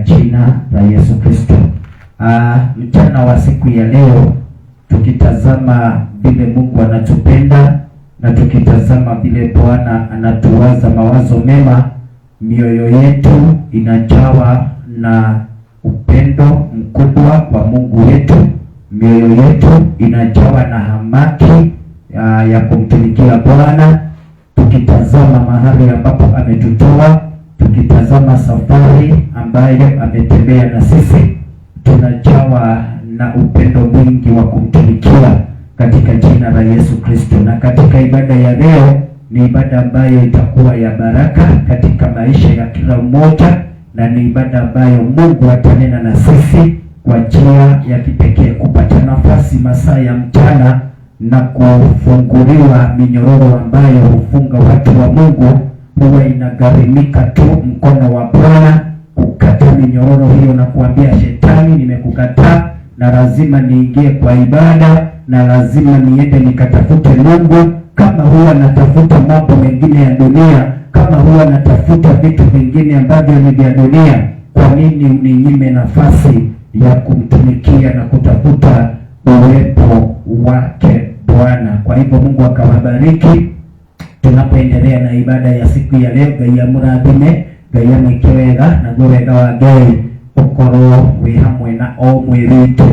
jina la Yesu Kristo. Mchana wa siku ya leo tukitazama vile Mungu anatupenda na tukitazama vile Bwana anatuwaza mawazo mema, mioyo yetu inajawa na upendo mkubwa kwa Mungu wetu. Mioyo yetu inajawa na hamaki ya kumtumikia Bwana. Tukitazama mahali ambapo ametutoa, tukitazama safari ambayo ametembea na sisi, tunajawa na upendo mwingi wa kumtumikia katika jina la Yesu Kristo. Na katika ibada ya leo ni ibada ambayo itakuwa ya baraka katika maisha ya kila mmoja, na ni ibada ambayo Mungu atanena na sisi kwa njia ya kipekee, kupata nafasi masaa ya mchana na kufunguliwa minyororo ambayo hufunga watu wa Mungu. Huwa inagharimika tu mkono wa Bwana kukata minyororo hiyo na kuambia Shetani, nimekukataa na lazima niingie kwa ibada na lazima niende nikatafute Mungu. Kama huwa natafuta mambo mengine ya dunia, kama huwa natafuta vitu vingine ambavyo ni vya dunia, kwa nini uninyime nafasi ya kumtumikia na kutafuta uwepo wake Bwana? Kwa hivyo Mungu akawabariki tunapoendelea na ibada ya siku ya leo. Ngai amurathime, Ngai amwikewega na gwega wa Ngai ukorwo wi hamwe na o mwiritu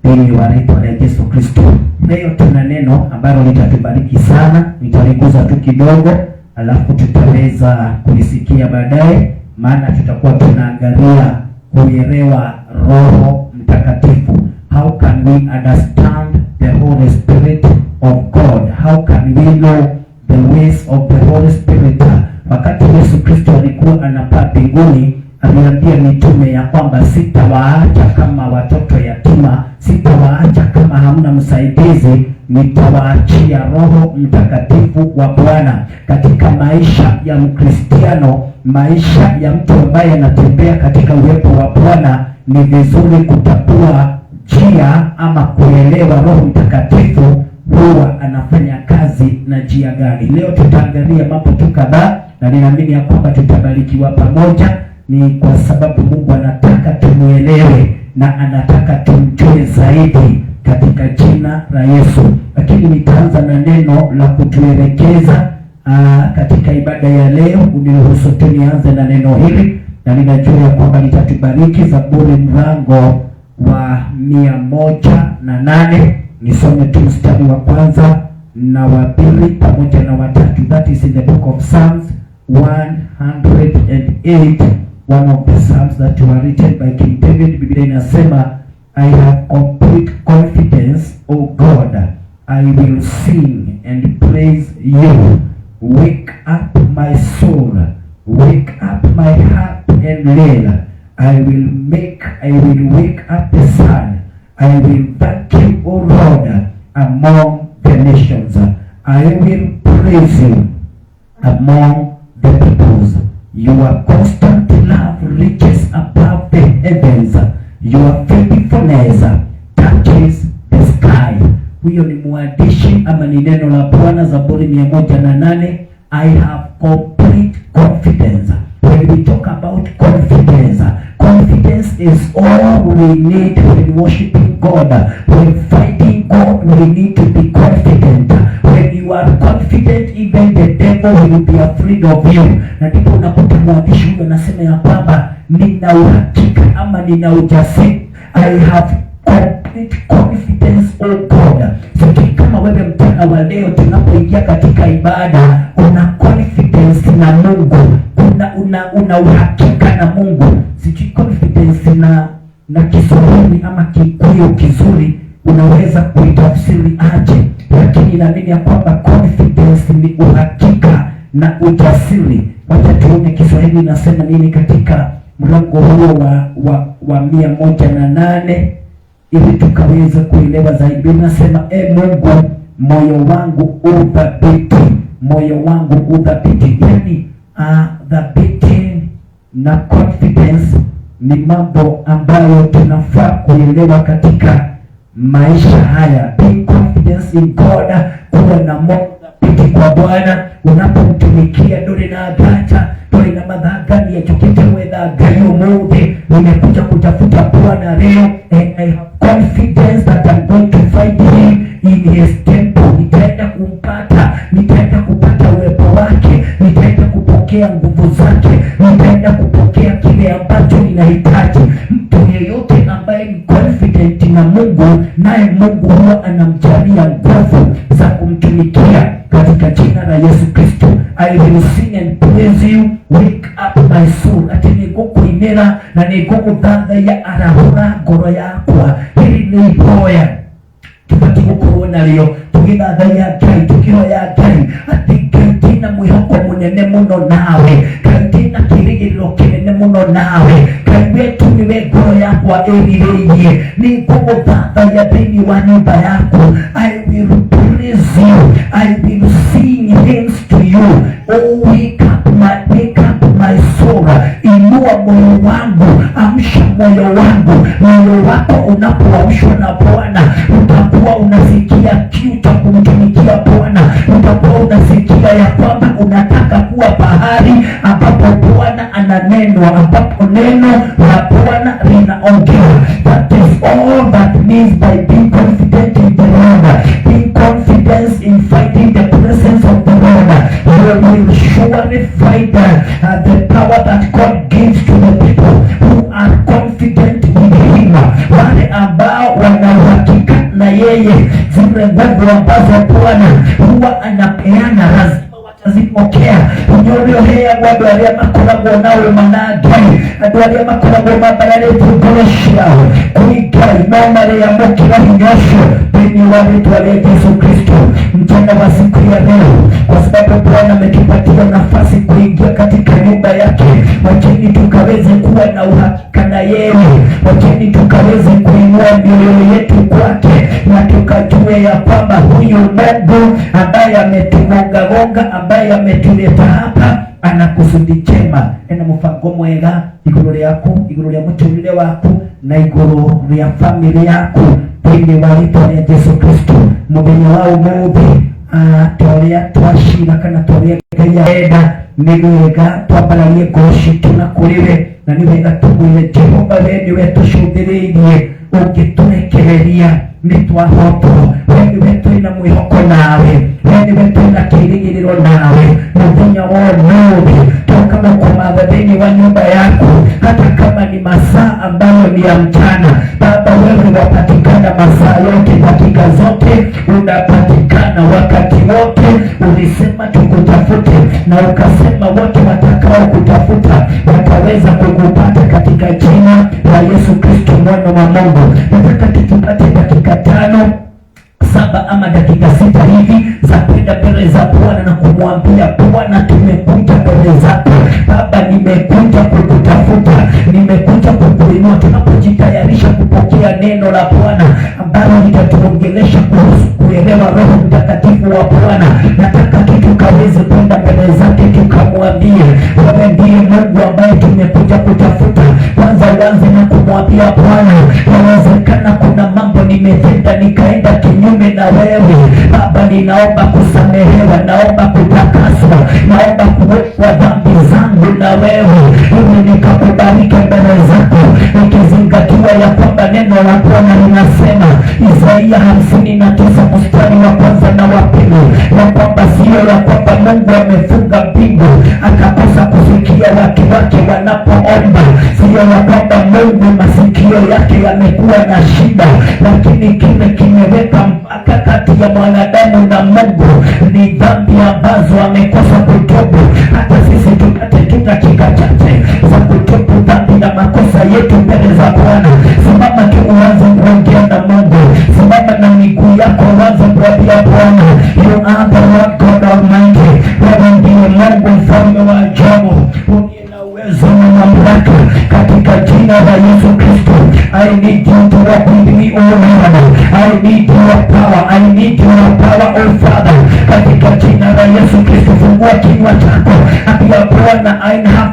thini wa rĩĩtwa rĩa Yesu Kristo. Leo tuna neno ambalo litatubariki sana, nitaliguza tu kidogo alafu tutaweza kulisikia baadaye, maana tutakuwa tunaangalia kuelewa Roho Mtakatifu. How can we understand the Holy Spirit of God? How can we know the ways of the Holy Spirit? Wakati Yesu Kristo alikuwa anapaa mbinguni, aliambia mitume ya kwamba sitawaacha kama watoto yatima, sitawaacha kama hamna msaidizi, nitawaachia Roho Mtakatifu wa Bwana. Katika maisha ya Mkristiano, maisha ya mtu ambaye anatembea katika uwepo wa Bwana, ni vizuri kutambua njia ama kuelewa Roho Mtakatifu huwa anafanya kazi na njia gani. Leo tutaangalia mambo tu kadhaa na ninaamini ya kwamba tutabarikiwa pamoja. Ni kwa sababu Mungu anataka tumuelewe na anataka tumjue zaidi katika jina la Yesu. Lakini nitaanza na neno la kutuelekeza katika ibada ya leo. Uniruhusu tu nianze na neno hili na ninajua kwamba litatubariki. Zaburi mlango wa 108, nisome tu mstari wa kwanza na wa pili pamoja na wa tatu. That is in the book of Psalms 108, one of the psalms that were written by King David. Biblia inasema, I have complete confidence, O God, I will sing and praise you. Wake up my soul, wake up my heart and live. I will wake up the sun. I will thank you, O Lord, among the nations. I will praise you among the peoples. Your constant love reaches above the heavens. Your faithfulness touches the sky. Huyo ni mwandishi ama ni neno la Bwana, Zaburi 108. I have complete confidence. When we talk about confidence, confidence is all we need when worshiping God. When fighting God, we need to be confident. When you are confident, even the devil will be afraid of you. Na ndipo unakuta mwandishi huyo anasema ya kwamba nina uhakika ama nina ujasiri. I have complete confidence, O God. Sisi kama wewe mtana wa leo tunapoingia katika ibada, una confidence na Mungu, una uhakika na Mungu. Sisi confidence na Kiswahili ama Kikuyu kizuri unaweza kuitafsiri aje, lakini naamini ya kwamba confidence ni uhakika na ujasiri. Wacha tuone Kiswahili nasema nini katika mlango huo wa 108 ili tukaweza kuelewa zaidi. Nasema, Mungu, moyo wangu udhabiti, moyo wangu udhabiti. Yani dhabiti na confidence ni mambo ambayo tunafaa kuelewa katika maisha haya. Be confidence in God, kuwa na moyo dhabiti kwa Bwana. Unapomtumikia dore na agacha, dore na madhagani ya chokete wetha gayo mode, nimekuja kutafuta Bwana leo, and I have confidence that I'm going to find him in his temple. Nitaenda kumpata, nitaenda kupata uwepo wake, nitaenda kupokea nguvu zake, nitaenda kupokea kile ambacho ninahitaji. Mtu yeyote ambaye ni confident na Mungu, naye Mungu huwa anamjalia nguvu za kumtumikia katika jina la Yesu Kristo. I will sing and praise you, wake up my soul. Ati nigukuinira na niguguthathaiya arahura ngoro yakwa. Hili ni ihoya tubati gukorwo narĩo tugithathaiya Ngai, tukihoya Ngai ati Ngai tina mwĩhoko mũnene mũno nawe, Ngai tina kĩrĩgĩrĩro kĩnene mũno nawe, Ngai wetu nĩwe ngoro yakwa ĩrirĩirie, nĩngũgũthathaiya thĩinĩ wa nyũmba yaku. I will praise you, I will sing hymns to you. Oh, wake up my soul. Inua moyo wangu, amsha moyo wangu. Moyo wako unapoamshwa na Bwana, utakuwa unasikia kiu cha kumtumikia Bwana. Utakuwa unasikia ya kwamba unataka kuwa bahari ambapo Bwana ananenwa, ambapo neno la Bwana linaongea. That is all that means by being confident in the Lord. Being confident in finding the presence of the Lord. You will surely find the power that God gives to the people who are confident in him. Wale ambao wana uhakika na yeye, zile nguvu ambazo Bwana huwa anapeana lazima watazipokea. Unyoriohea wadu alia makoragwo nawe managi, adu alia makoragwo mabararete ugoreshiao kuigai nomare ya mokira hinyosho penye waletu wale Yesu Kristo. Mchana wa siku ya leo, kwa sababu Bwana ametupatia nafasi kuingia katika nyumba yake, wacheni tukaweze kuwa na uhakika na yeye, wacheni tukaweze kuinua mioyo yetu kwake, na tukajue ya kwamba huyu Mungu ambaye ametugonga, ambaye ametuleta hapa, ana kusudi jema, ena mufango mwega iguru ryaku, iguru rya muturire waku, na iguru rya family yaku, thĩinĩ wa rĩĩtwa rĩa Yesu Kristo. Mũthenya wa ũmũthĩ tũrĩa twacira kana tũrĩa Ngai enda nĩ wega twambararie ngoro citũ na kũrĩ we, na nĩ wega tũmwĩre Jehova we nĩwe tũcũthĩrĩirie, ũngĩtũrekereria nĩtwahotwo. We nĩwe twĩna mwĩhoko nawe, we nĩwe twĩna kĩĩrĩgĩrĩro nawe. Mũthenya wa ũmũthĩ toka mũkomatha thĩinĩ wa nyũmba yaku, hata kama ni masaa ambayo ni ya mchana, Baba wewe wapatikana masaa yote, dakika zote unapatikana wakati wote. Ulisema tukutafute, na ukasema wote watakao kutafuta wataweza kukupata katika jina la Yesu Kristo mwana wa Mungu. Nataka tukipate dakika 5, 7 ama dakika 6 hivi za kwenda mbele za Bwana na kumwambia Bwana, tumekuja mbele zako Baba, nimekuja kukutafuta, nimekuja kukuinua. Tunapojitayarisha kupokea neno la Bwana ambalo litatuongelesha kuhusu kuelewa Roho Mtakatifu wa Bwana, nataka tukaweze kwenda mbele zake tukamwambie, wewe ndiye Mungu ambaye tumekuja kutafuta. Kwanza uanze na kumwambia Bwana, inawezekana kuna mambo nimetenda nikaenda kinyume na wewe Baba, ninaomba kusamehewa, naomba kutakaswa, naomba kuwekwa dhambi zangu na wewe, ili nikakubalike mbele zako, nikizingatiwa ya kwamba neno la Bwana linasema, Isaia 59 mstari wa 1 na wa 2, ya kwamba sio ya kwamba Mungu amefunga mbingu akakosa kusikia watu wake wanapoomba, sio ya kwamba Mungu masikio yake yamekuwa na shida, lakini kile kimeweka mpaka kati ya mwanadamu na Mungu ni dhambi ambazo amekosa kutubu. Hata sisi tupate tu dakika chache za kutubu dhambi na makosa yetu mbele za Bwana. Simama tu uanze kuongea na Mungu, simama na miguu yako uanze kuambia Bwana, you are the Lord God Almighty. Wewe ndiye Mungu mfalme wa ajabu, uliye na uwezo na mamlaka, katika jina la Yesu Kristo. I need you to walk with me, oh Lord. I need your power, I need your power, oh Father. Katika jina la Yesu Kristo, fungua kinywa chako, ambia Bwana,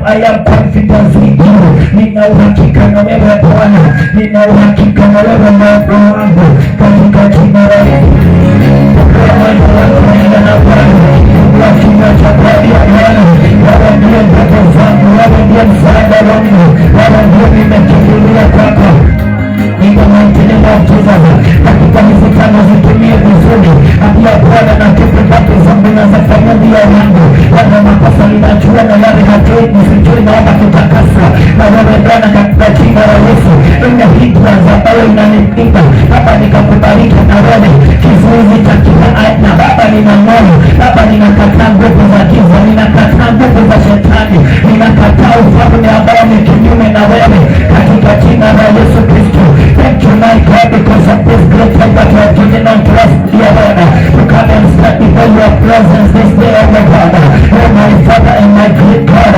I am confident with you. Nina uhakika na wewe Bwana, nina uhakika na wewe Mungu wangu, katika jina la Yesu Kristo. Kinywa cha Bwana, wewe ndiye nguvu zangu, wewe ndiye msaada wangu, wewe ndiye moyo wangu, yale makosa ninajua na yale hatoi nisijui, naomba kutakasa na wewe Bwana katika jina la Yesu. Ina hikmas ambayo inanipinga Baba, nikakubariki na wewe kizuizi cha kila aina Baba. Nina moyo Baba, ninakataa nguvu za giza, ninakataa nguvu za shetani, ninakataa ufalme ambao ni kinyume na wewe katika jina la Yesu Kristo. Thank you my God because of this great time that you have given unto us, dear Lord, to come and stand before your presence this day, oh my God. Oh my Father and my great God,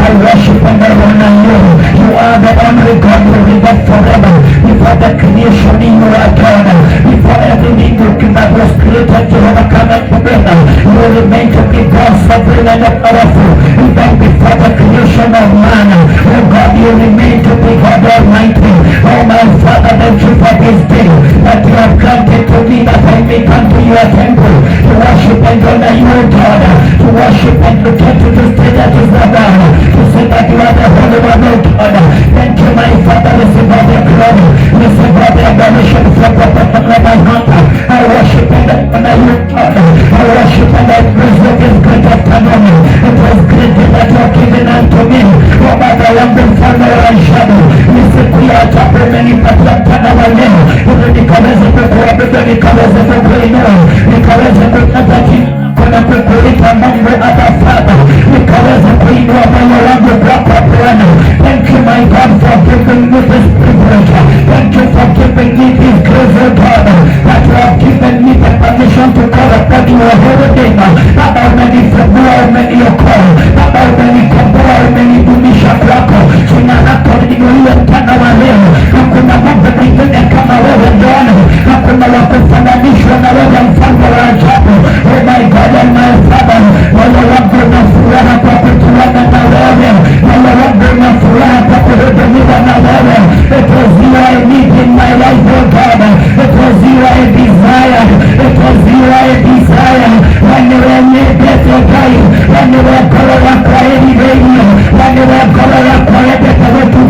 I worship and I honor you. You are the only God who lives forever. Before the creation you are God. Before everything that was created, Jehovah, come and together. You remain to be God, sovereign and powerful. Even before the creation of man, oh God, you remain to be God Almighty. Oh my Father, thank you for this day that you have granted to me, that I may come to your temple to worship and honor you, God, to worship and to get to this day that is the God, to say that you are the Holy One, oh God. Thank you my Father, receive all the glory, receive all the adoration from the bottom of my heart. I worship and I honor you, God. I worship and I praise you this great afternoon. It was great that you have given unto me. Oh Baba yangu, mfalme wa ajabu, ni siku ya ajabu umenipatia mchana wa leo, ili nikaweze kukuabudu, nikaweze kukuinua, nikaweze kutaja jina na kukuita Mungu Abba Father, nikaweze kuinua moyo wangu kwako Bwana. Thank you my God for giving me this privilege. Thank you for giving me this grace, oh God, that you have given me the permission to call upon your holy name. Baba, umenifungua, umeniokoa Baba, umenikomboa, umenidumisha kwako. Jina lako liinuliwe mchana wa leo. Hakuna Mungu mwingine kama wewe Bwana, hakuna wa kufananishwa na wewe, mfalme wa ajabu. Oh my God and my Father, moyo wangu una furaha kwa kutuana na wewe, moyo wangu una furaha kwa kuhudumiwa na wewe. It was you I need in my life, oh God. It was you I desired. It was you I desire. When you were needed, oh God, when you were calling up for any radio, when you were calling up for any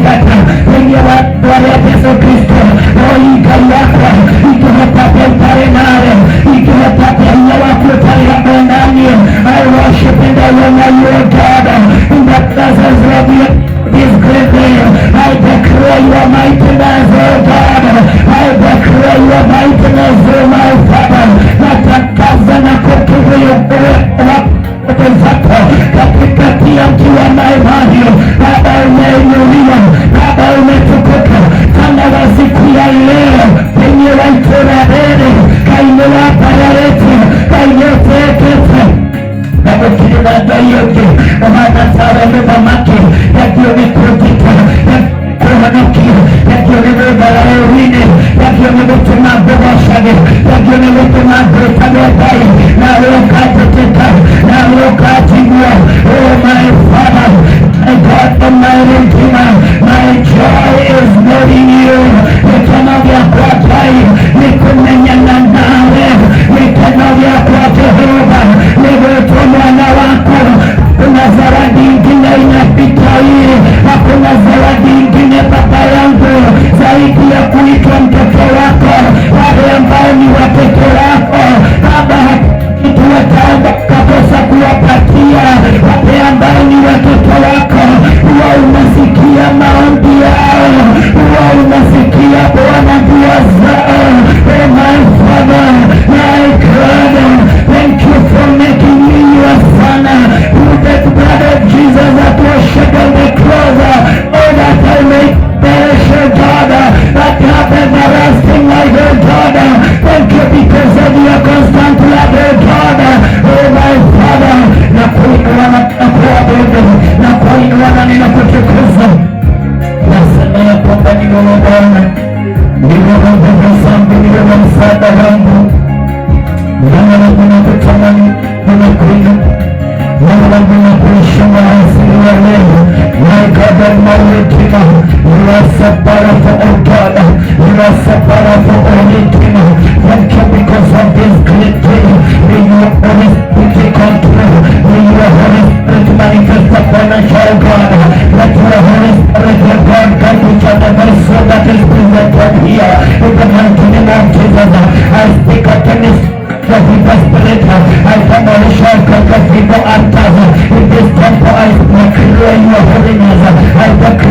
better, when you were calling Yesu Kristo, oh ikayakwa, ikihatape mparenare, ikihatape yawaku tayako ndani. I worship and I honor you, God, in the presence of you. This great day, I declare your mightiness, oh God. I declare your mightiness, oh my Father. Natakaza na kutubu zako katikati ya mji wa imani. Baba, umeinuliwa, Baba, umetukuka sana wa siku ya leo. Penye waituna bere kainua parareti kainyotekete Baba, kinada yote Omana sawa numa maki yakio mikutita kuhanuki yakio nimuda la ewine yakio nimutuma bubashage yakio nimutuma brutametai na ukateteta na ukatigua. Oh my Father, my God and my Redeemer, my joy is knowing you. Nikana vya kwa jai nikumenyana nawe, nikana vya kwa Jehova niwetumwa na wako. Hakuna zawadi ingine inapita hii, hakuna zawadi ingine Baba yangu zaidi ya kuitwa mtoto wako. Wale ambao ni watoto wako Baba, kitu wataomba kakosa kuwapatia. Wale ambao ni watoto wako huwa unasikia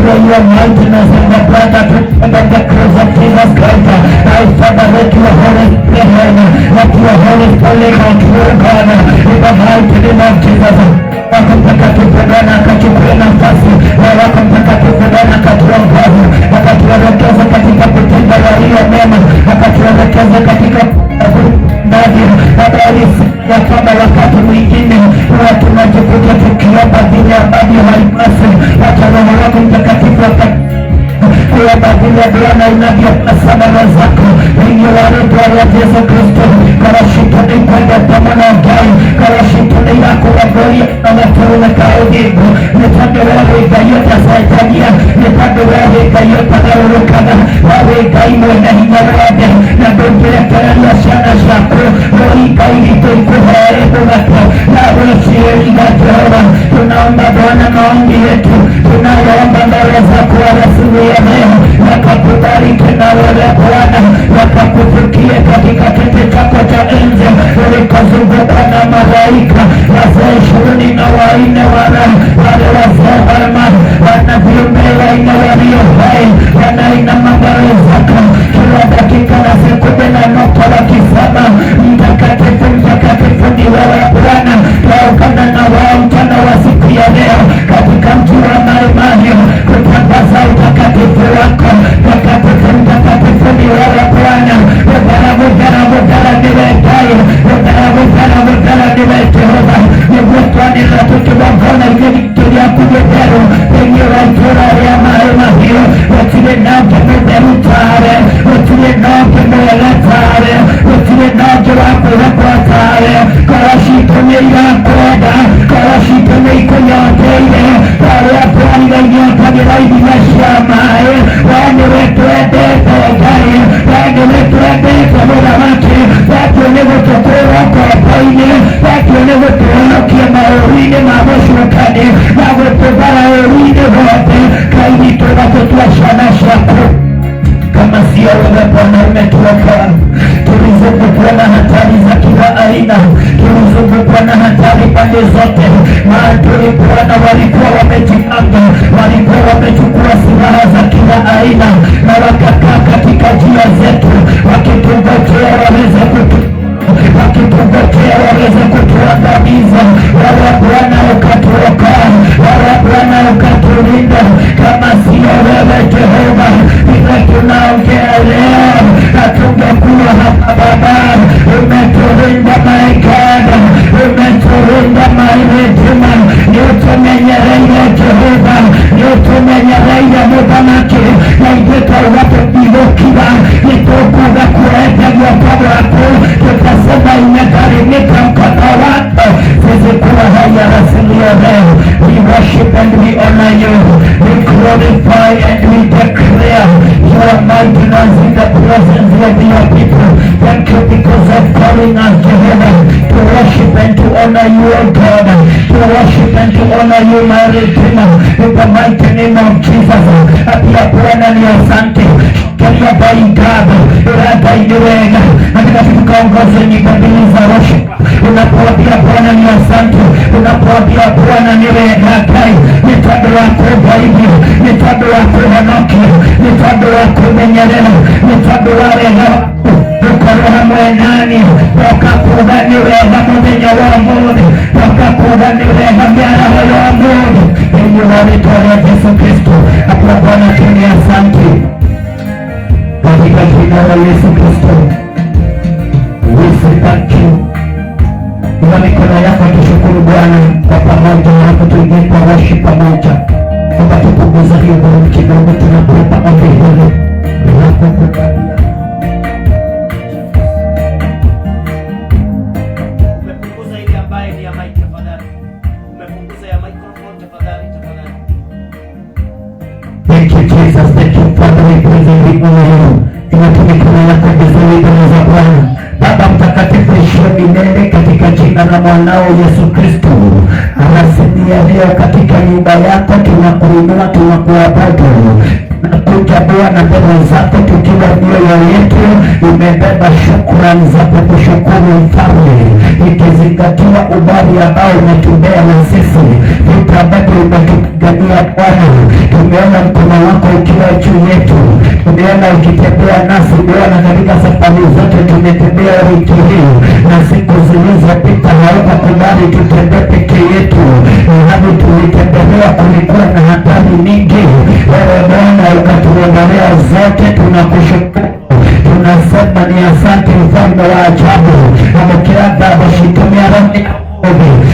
through your mightiness and the blood that we and the cross of Jesus Christ. I Father, let your Holy Spirit, let your Holy Spirit control God in the mighty name of Jesus. Wako Mtakatifu Bwana akachukue nafasi, wako Mtakatifu Bwana akatuongoza, akatuelekeza katika kutenda yaliyo mema, akatuelekeza katika ndani habari ya kwamba wakati mwingine huwa tunajikuta tukiomba vile ambavyo haipasi. Wacha Roho wako Mtakatifu kuomba vile Bwana inavyopasa baba zako wenye waretu wa Yesu Kristo karashitani kwenda tamana gai karashitani yako wagoria na watuwe kaudibu nitande wewe gayota saitajia nitande wewe gayota na urukana wewe gai mwena hinyarade na dongile karania shana shako woi gai hito ikuherebu wako na usieri ya Jehova. Tunaomba Bwana maombi yetu, tunaomba mbele zako wasilia leo wakakubariki na wewe Bwana, wakakufikie katika kiti chako cha enzi ulikazungukwa na malaika wazee 24 wale wazee wema wana viumbe wanne walio hai wanainama mbele zako kila dakika na sekunde na nukta wakisema mtakatifu mtakatifu ni wewe Bwana. Tuungane na wao mchana wa siku ya leo katika mji wa Maimahio kutangaza utakatifu wako. Mtakatifu mtakatifu ni wewe Bwana. Udara niwe Dayo, udara niwe Jehova. Nivutwani na tukiwangona tulia kujeteru penye wajura ya Maimahio watile nake muberutare watile nake mueletare watile nake wakurekwatare karashitone yakoda karashitone ikonyoteile kare apwaniga inyotagira ibinashamae wani wetuedete gari wani wetuedete muramake watuonevo tokoro kwa paine watuonevo tuonokie maorine mamoshukane mawetobara orine wote kainito watotua shana shako. Kama sio wewe Bwana umetuokoa. Tulizungukwa na hatari za kila aina, tulizungukwa na hatari pande zote. Maadui Bwana walikuwa wamejipanga, walikuwa wamechukua silaha za kila aina na wakakaa katika njia zetu wakitungojea waweze kutuangamiza. Wewe Bwana ukatuokoa, wewe Bwana ukatulinda. Kama sio wewe Jehova, vile tunaongea leo hatungekuwa hapa Baba. Umetulinda my God, umetulinda my Redeemer. Ni utumenyereire Jehova, ni utumenyereire Mutamaki na iteka uwatubirukira nitukuga kuenda mwapado wako tutasema imegharimika mkono wako. Sisi kuwa haya rasilio leo. We worship and we honor you, we glorify and we declare your mightiness in the presence of your people. Thank you because of calling us Jehovah to worship and to honor you, O God, to worship and to honor you, my Redeemer, in the mighty name of Jesus. Apia Bwana ni asante kwa baigaba urata idiwega katika tukaongoza nyibadili za worship. Unapoambia Bwana ni asante, unapoambia Bwana ni wega kai nitado wako baigi nitado wako hanoki nitado wako menyerela nitado wawega ukoroha mwenani wakakuga ni wega mwenye wa Mungu wakakuga ni wega miara wa Mungu. Enyi walitolea Yesu Kristo hapo Bwana tuni asante katika jina la Yesu Kristo. We say thank you. Kwa mikono yako tushukuru Bwana kwa pamoja na tuingie kwa worship pamoja. Kwa tupunguza hiyo bwana kidogo tunakupa ombi hili la kukubalia. Umepunguza ile ambaye ni ya mic tafadhali. Umepunguza ya microphone tafadhali. Thank you Jesus, thank you Father, we praise and we honor you. Mikono yako vizuri mbele za Bwana. Baba mtakatifu ishie milele katika jina la mwanao Yesu Kristo. Anasikia leo katika nyumba yako tunakuinua, tunakuabudu. Nakuja Bwana mbele zako tukiwa mioyo yetu imebeba shukrani za kukushukuru Mfalme. ikizingatia ubali ambao umetembea na sisi, vita ambavyo umetupigania Bwana. Tumeona mkono wako ukiwa juu yetu, tumeona ukitembea nasi, tumeona katika safari zote tumetembea wiki hii na siku zilizopita. Haukukubali tutembee peke yetu, hadi tulitembelea kulikuwa na hatari mingi. Wewe Bwana ukatuondolea zote, tunakushukuru. Tunasema ni asante, mfalme wa ajabu. Amekiaga bashitumia rami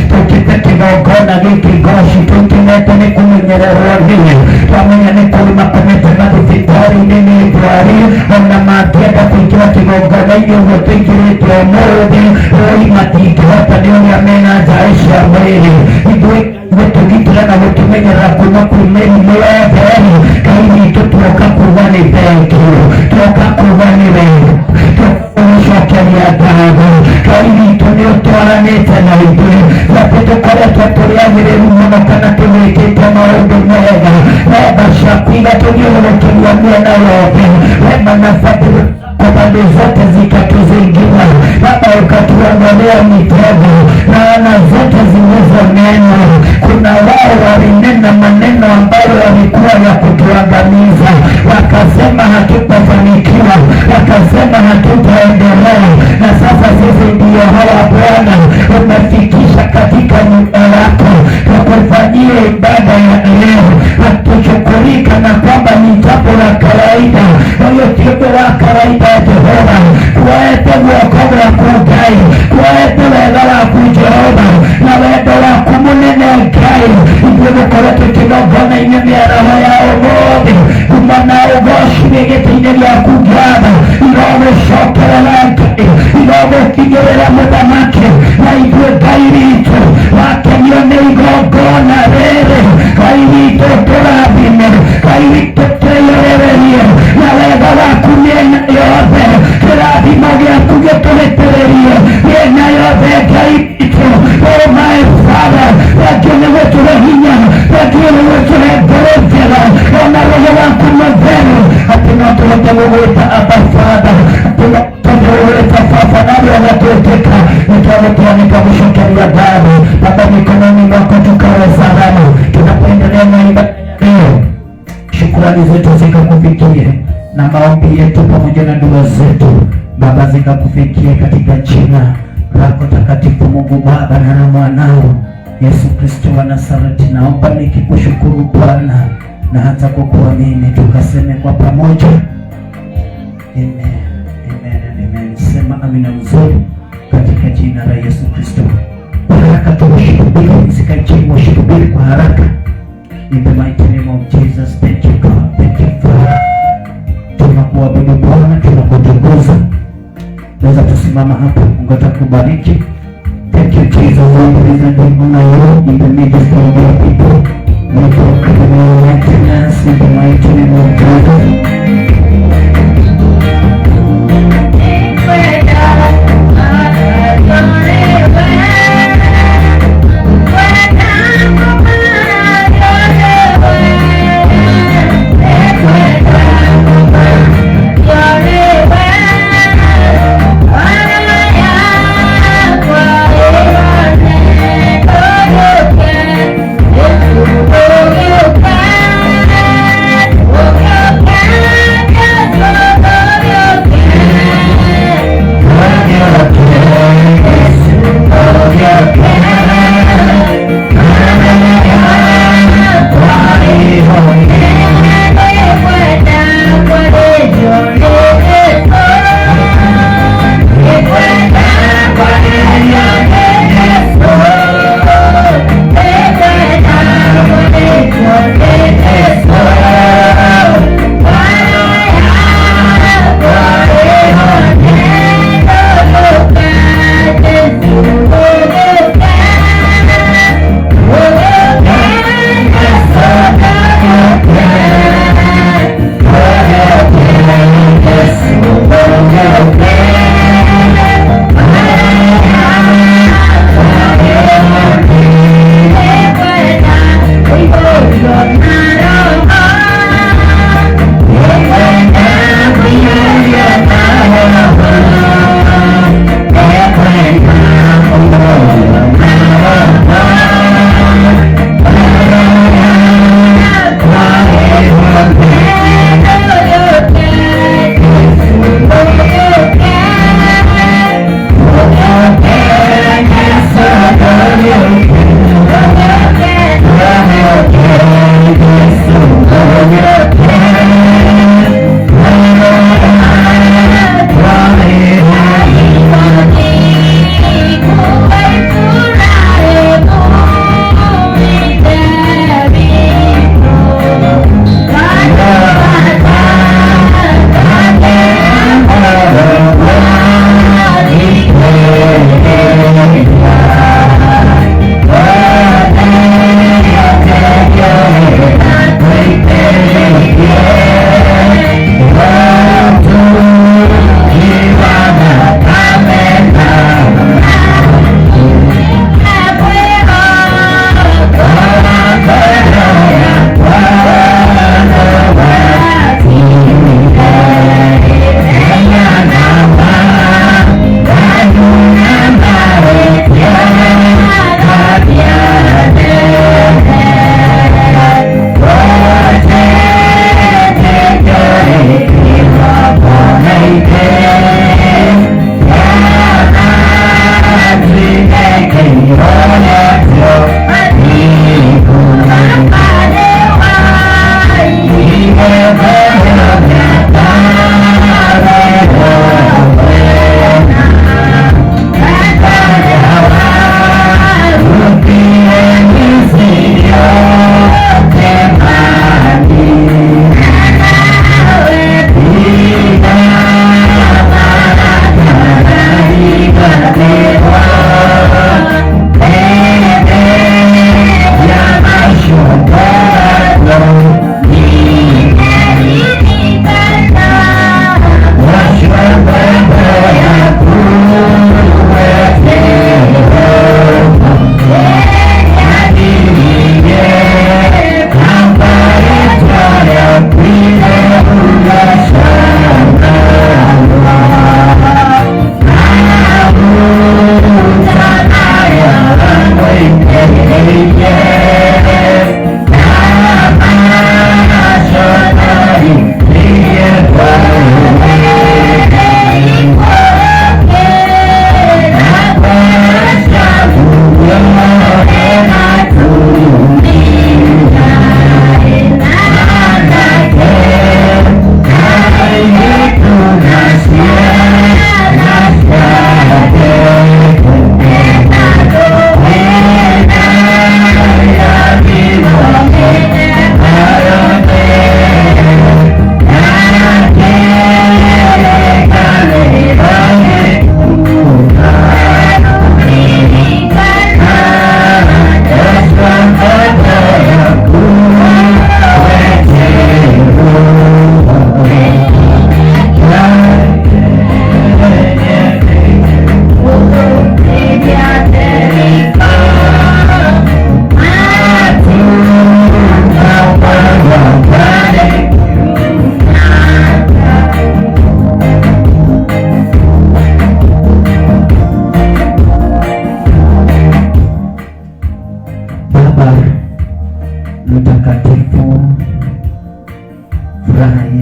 tukipeti gogona gikigoshi tukimete ni kumenyererwa vile twamenya ni kulima kumete madhifitori nini itwari ona matienda kuikiwa kigogona iyo tuikirite omurudi oimatike hata ni uli amena jaisha mwili idwe wetugitura na wetumenyerera kuma kumeni mweberi kaini tutuoka kuwani benki tuoka kuwani wengi tukumushokeria dago kaini tuniotoranete na idwe wapetu kore tuatuliagire rumono kana tuwekite maundu mega weba shapiga tugiurukiria miena yote wema na fadhili kwa pande zote zikatuzingira Baba, ukatuondolea mitego na wana zote zilizonena. Kuna wao walinena maneno ambayo walikuwa ya kutuangamiza, wakasema hatutafanikiwa, wakasema hatutaendelea, na sasa sisi ndio hawa Bwana umefikisha katika nyumba yako kwa kufanyia ibada ya leo. Hatuchukulika na kwamba ni jambo la kawaida, hiyo jambo la kawaida ya Jehova kuwaete wokovu wa kugai, kuwaete wega wa kujehova na wendo wa kumunene gai ibyo gukora tukigogona inyemi ya roho ya umobi kumana ugoshi wegetiine lya kugaba irobe shokera lankai irobe kigerera mudamake na ibyo gai rito wakenione igogona rere gai rito turabime gai rito teyorererie na wega wa kumena yothe turabima gya kugeturetererie yena yothe gai rito. Oh my Father, wakione wetu wahinya, wakione wetu waborofela, wana roho wako mavenu, hatuna tuwete waweta Abba Father, hatuna tuwete fafanari wanatueteka, nikawetua nikamushokeria damu, Baba mikononi mwako tukawe salama, tunapoendelea na ibada leo, shukrani zetu zikakufikie, na maombi yetu pamoja na dua zetu, Baba zikakufikie katika jina lako takatifu Mungu Baba na mwanao Yesu Kristo wa Nazareti. Naomba nikikushukuru Bwana na hata kukuamini, tukaseme kwa pamoja amen, amen, amen. Sema amina mzuri katika jina la Yesu Kristo. Haraka tushukubiri, msikaichini washukubiri kwa haraka. In the mighty name of Jesus, thank you God, thank you Father. Tunakuabudu Bwana, tunakutukuza. Naweza tusimama hapa, Mungu atakubariki. Thank you Jesus, we present and honor you in the midst of your people. We proclaim your mightiness in the mighty name of Jesus. Okay.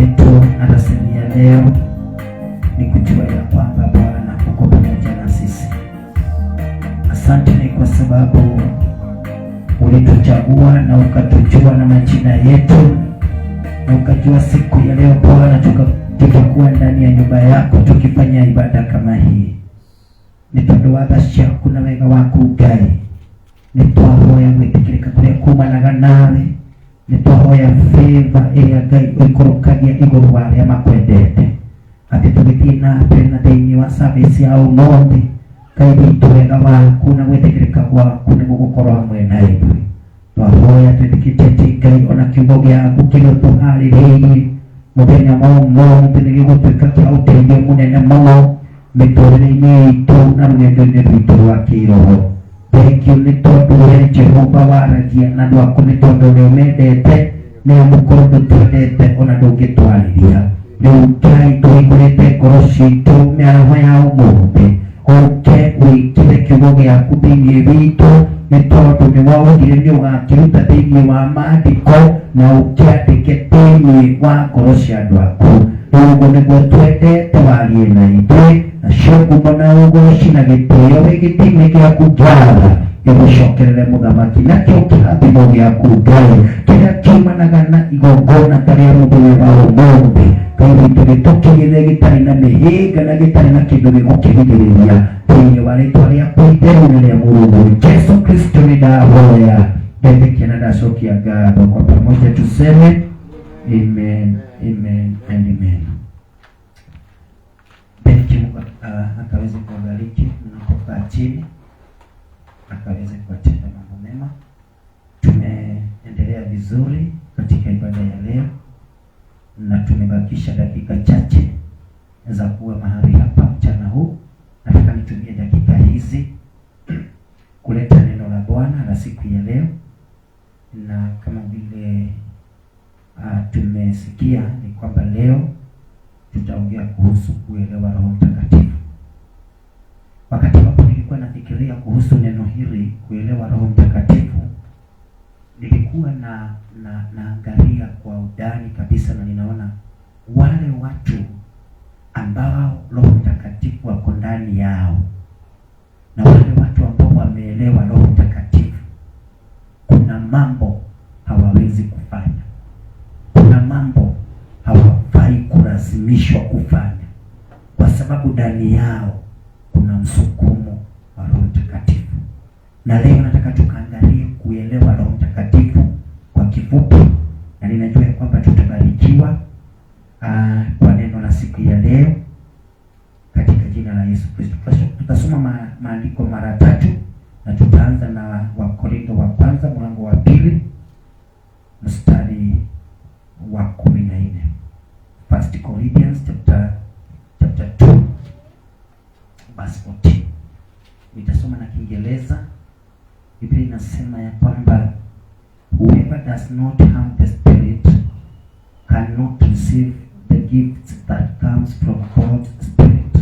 yetu alasiri ya leo ni kujua ya kwamba Bwana uko pamoja na sisi. Asante ni kwa sababu ulituchagua na ukatujua na majina yetu, na ukajua siku ya leo Bwana tutakuwa ndani ya nyumba yako tukifanya ibada kama hii. Nitondwathasha kuna wega waku Ngai, nitwahoya gwitikirika kuria kumanaga nawe, nitwahoya favor iria Ngai uikorokagia iguru wa aria makwendete, ati tugithii na mbere na thiini wa service ya umuthi. Ngai witu wega waku na gwitikirika gwaku ni gugukorwo hamwe na ithuĩ. Twahoya twĩtĩkĩtie Ngai ona kiugo gĩaku kĩrĩtũharĩrĩirie mũthenya mũthĩ nĩ gĩgũtuĩka kĩa ũteithio mũnene mũno mĩtũrĩre-inĩ itũ na rũgendo-inĩ rwitũ rwa kĩroho. Thengio nĩ tondũ we Jehova waragia na andũ aku, nĩ tondũ nĩ ũmendete, nĩ amu korwo ndũtwendete ona ndũngĩtwarĩria. Rĩu Ngai tũhingũrĩte ngoro citũ mĩaraho ya ũmũthĩ, ũke wĩkĩre kiugo gĩaku thĩinĩ witũ, nĩ tondũ nĩ waugire nĩ ũgakĩruta thĩinĩ wa maandĩko na ũkĩandĩke thĩinĩ wa ngoro cia andũ aku. Rĩu ũguo nĩguo twendete warie na ithuĩ, nacio ngumo na ũgooci na gĩtĩo gĩgĩtĩ-inĩ gĩaku Ngai gĩgũcokerere mũthamaki, nakĩo kĩrathimo gĩaku Ngai kĩrĩa kiumanaga na igongona tarĩa mũthenya wa ũmũthĩ. Ngai witũ gĩtũkinyĩre gĩtarĩ na mĩhĩnga na gĩtarĩ na kĩndũ gĩgũkĩrigĩrĩria, thĩinĩ wa rĩĩtwa rĩaku itheru na rĩa Mũrungu Jesũ Kristo nĩndahoya, ndetĩkia na ndacokia ngatho. Kwa pamoja tuseme amen, amen and amen. Akaweze kuwabariki mnapokaa chini, akaweze kuwatenda mambo mema. Tumeendelea vizuri katika ibada ya leo na tumebakisha dakika chache za kuwa mahali hapa mchana huu. Nataka nitumie dakika hizi kuleta neno la Bwana la siku ya leo, na kama vile tumesikia ni kwamba leo tutaongea kuhusu kuelewa Roho Mtakatifu. Wakati ambapo nilikuwa nafikiria kuhusu neno hili kuelewa Roho Mtakatifu, nilikuwa naangalia kwa undani kabisa, na ninaona wale watu ambao Roho Mtakatifu wako ndani yao na wale watu ambao wameelewa Roho Mtakatifu, kuna mambo hawawezi kufanya, kuna mambo hawafai kulazimishwa kufanya, kwa sababu ndani yao kuna msukumo wa Roho Mtakatifu. Na leo nataka tukaangalie kuelewa Roho Mtakatifu kwa kifupi, na ninajua kwamba tutabarikiwa kwa neno la siku ya leo katika jina la Yesu Kristo. Tutasoma maandiko mara 3 na tutaanza na Wakorintho wa kwanza mlango wa 2 mstari wa 14. First Corinthians chapter 2 verse 14. Nitasoma na Kiingereza. Biblia inasema ya kwamba whoever does not have the Spirit cannot receive the gifts that comes from God's Spirit.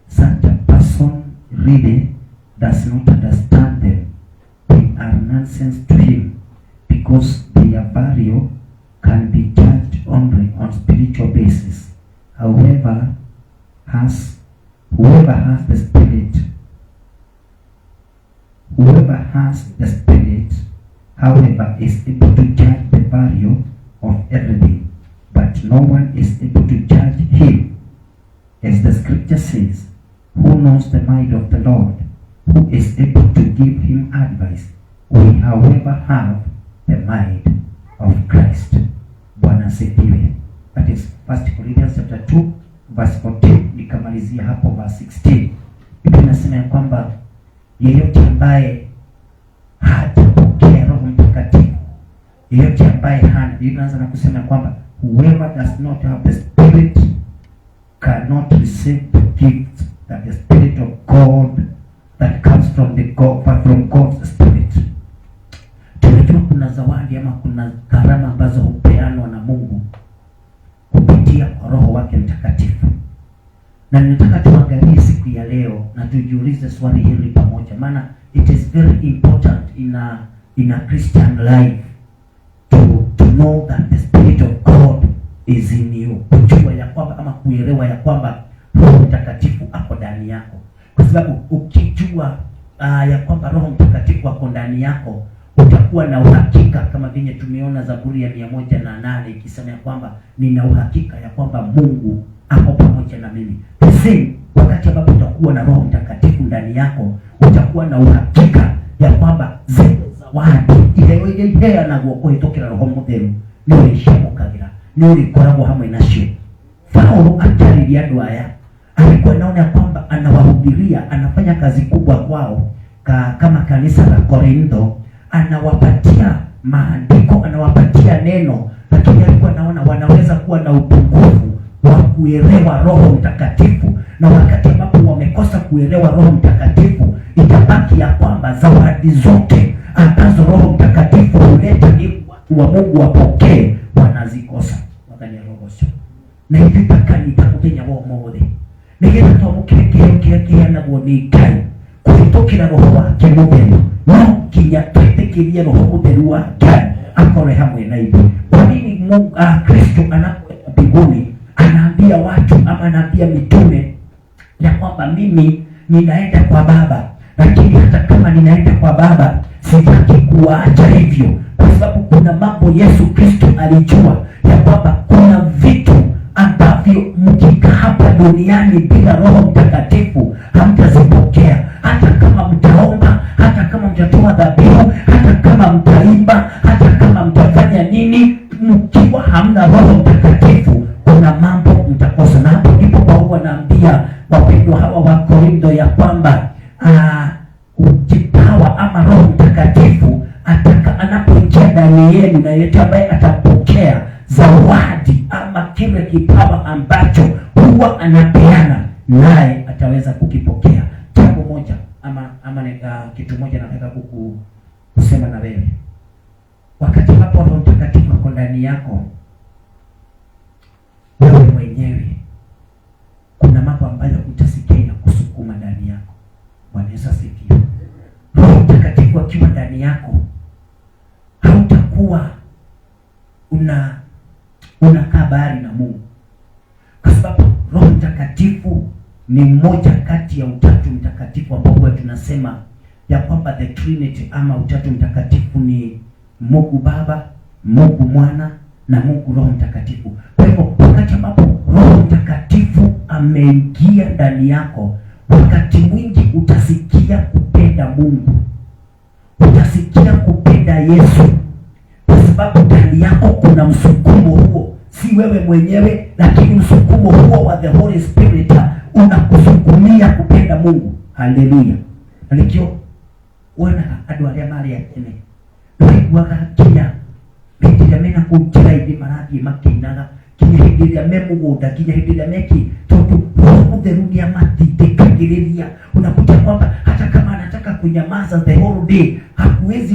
Such a person really does not understand them. They are nonsense to him, because their value can be judged only on spiritual basis. Whoever has the Spirit, however, is able to judge the value of everything, but no one is able to judge him. As the scripture says, who knows the mind of the Lord? Who is able to give him advice? We, however, have the mind of Christ. Bwana asifiwe. That is 1 Corinthians chapter 2 verse 14. Nikamalizia hapo verse 16. Biblia inasema ya kwamba yeyote ambaye hajapokea Roho Mtakatifu, yeyote ambaye hana, inaanza na kusema kwamba whoever does not have the Spirit cannot receive the gift that the Spirit of God that comes from God's Spirit. Tunajua kuna zawadi ama kuna karama ambazo hupeanwa na Mungu kupitia kwa Roho wake Mtakatifu. Na ninataka tuangalie siku ya leo na tujiulize swali hili pamoja, maana it is very important in a Christian life to know that the Spirit of God is in you. Kujua ya kwamba ama kuelewa ya kwamba Roho Mtakatifu ako ndani yako. Kwa sababu ukijua ya kwamba Roho Mtakatifu ako ndani yako, utakuwa na uhakika, kama vile tumeona Zaburi ya 108 ikisema ya kwamba nina uhakika ya kwamba Mungu ako pamoja na mimi. Sasa wakati ambapo utakuwa na Roho Mtakatifu ndani yako, utakuwa na uhakika ya kwamba zile zawadi ile anaguoko itokera Roho Mutheru ndio ishamukagira, ndio ikoragwo hamwe nacio. Paulo akariria andũ aya alikuwa anaona kwamba anawahubiria, anafanya kazi kubwa kwao kama kanisa la Korintho, anawapatia maandiko, anawapatia neno, lakini alikuwa anaona wanaweza kuwa na upungufu wa kuelewa Roho Mtakatifu, na wakati ambapo wamekosa kuelewa Roho Mtakatifu, itabaki ya kwamba zawadi zote ambazo Roho Mtakatifu huleta ili watu wa Mungu wapokee wanazikosa. Wakati ya roho sio na hivi takani takutenya wao mode nigenda twamukireke na gonikai kuhitokera Roho wake Mutheru, no kinya twetekerie Roho Mutheru wake akore hamwe na ibi. Kwa nini Mungu Kristo anapoenda mbinguni anaambia watu ama anaambia mitume ya kwamba mimi ninaenda kwa Baba, lakini hata kama ninaenda kwa Baba sitaki kuacha hivyo, kwa sababu kuna mambo Yesu Kristo alijua ya kwamba kuna vitu ambavyo mkikaa hapa duniani bila Roho Mtakatifu hamtazipokea. Hata kama mtaomba, hata kama mtatoa dhabihu, hata kama mtaimba, hata kama mtafanya nini, mkiwa hamna Roho Mtakatifu kuna mambo mtakosa. Na hapo ndipo Paulo anaambia wapendwa hawa wa Korintho ya kwamba kipawa ama Roho Mtakatifu anapoingia ndani yenu, na yeyote ambaye atapokea zawadi ama kile kipawa ambacho huwa anapeana, naye ataweza kukipokea. Jambo moja ama kitu moja nataka kusema na wewe. Wakati ambapo Roho Mtakatifu ako ndani yako, wewe mwenyewe kuna mambo ambayo utasikia na kusukuma ndani yako. Bwana Yesu asifiwe. Roho Mtakatifu akiwa ndani yako, hautakuwa unakaa bahari na Mungu, kwa sababu Roho Mtakatifu ni mmoja kati ya utatu mtakatifu ambao tunasema ya kwamba the Trinity ama utatu mtakatifu ni Mungu Baba, Mungu Mwana na Mungu Roho Mtakatifu. Kwa hivyo wakati ambapo Roho Mtakatifu ameingia ndani yako, wakati mwingi utasikia kupenda Mungu, utasikia kupenda Yesu, kwa sababu ndani yako kuna msukumo huo, si wewe mwenyewe, lakini msukumo huo wa the Holy Spirit unakusukumia kupenda Mungu. Haleluya. Alikio wana adu aria mari atene ndoigwaga kinya nginya mena kutira ithi marathie makinaga kinya hindi iria me mugunda kinya hindi iria meki tondu Roho Mutheru ni amatindikagiriria. Unakuta kwamba hata kama anataka kunyamaza the whole day, hakuwezi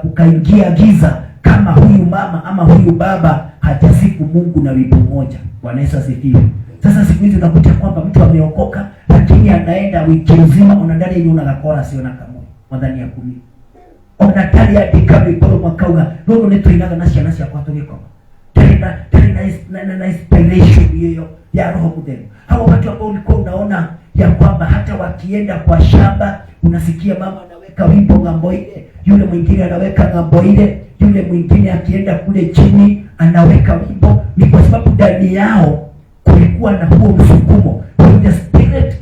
kukaingia giza kama huyu mama ama huyu baba hajasifu Mungu na wimbo moja. Bwana Yesu asifiwe. Sasa siku hizi unakuta kwamba mtu ameokoka, lakini anaenda wiki nzima unadai ni unagakora sio na kamwe mwadhani ya 10 onatali ya dikabi boro makauga nono neto inaga nasi kwa tugiko na inspiration hiyo ya Roho Mutheru. Hao watu ambao ulikuwa unaona ya kwamba hata wakienda kwa shamba unasikia mama anaweka wimbo ngambo ile, yule mwingine anaweka ngambo ile, yule mwingine akienda kule chini anaweka wimbo. Ni kwa sababu ndani yao kulikuwa na huo msukumo. When the spirit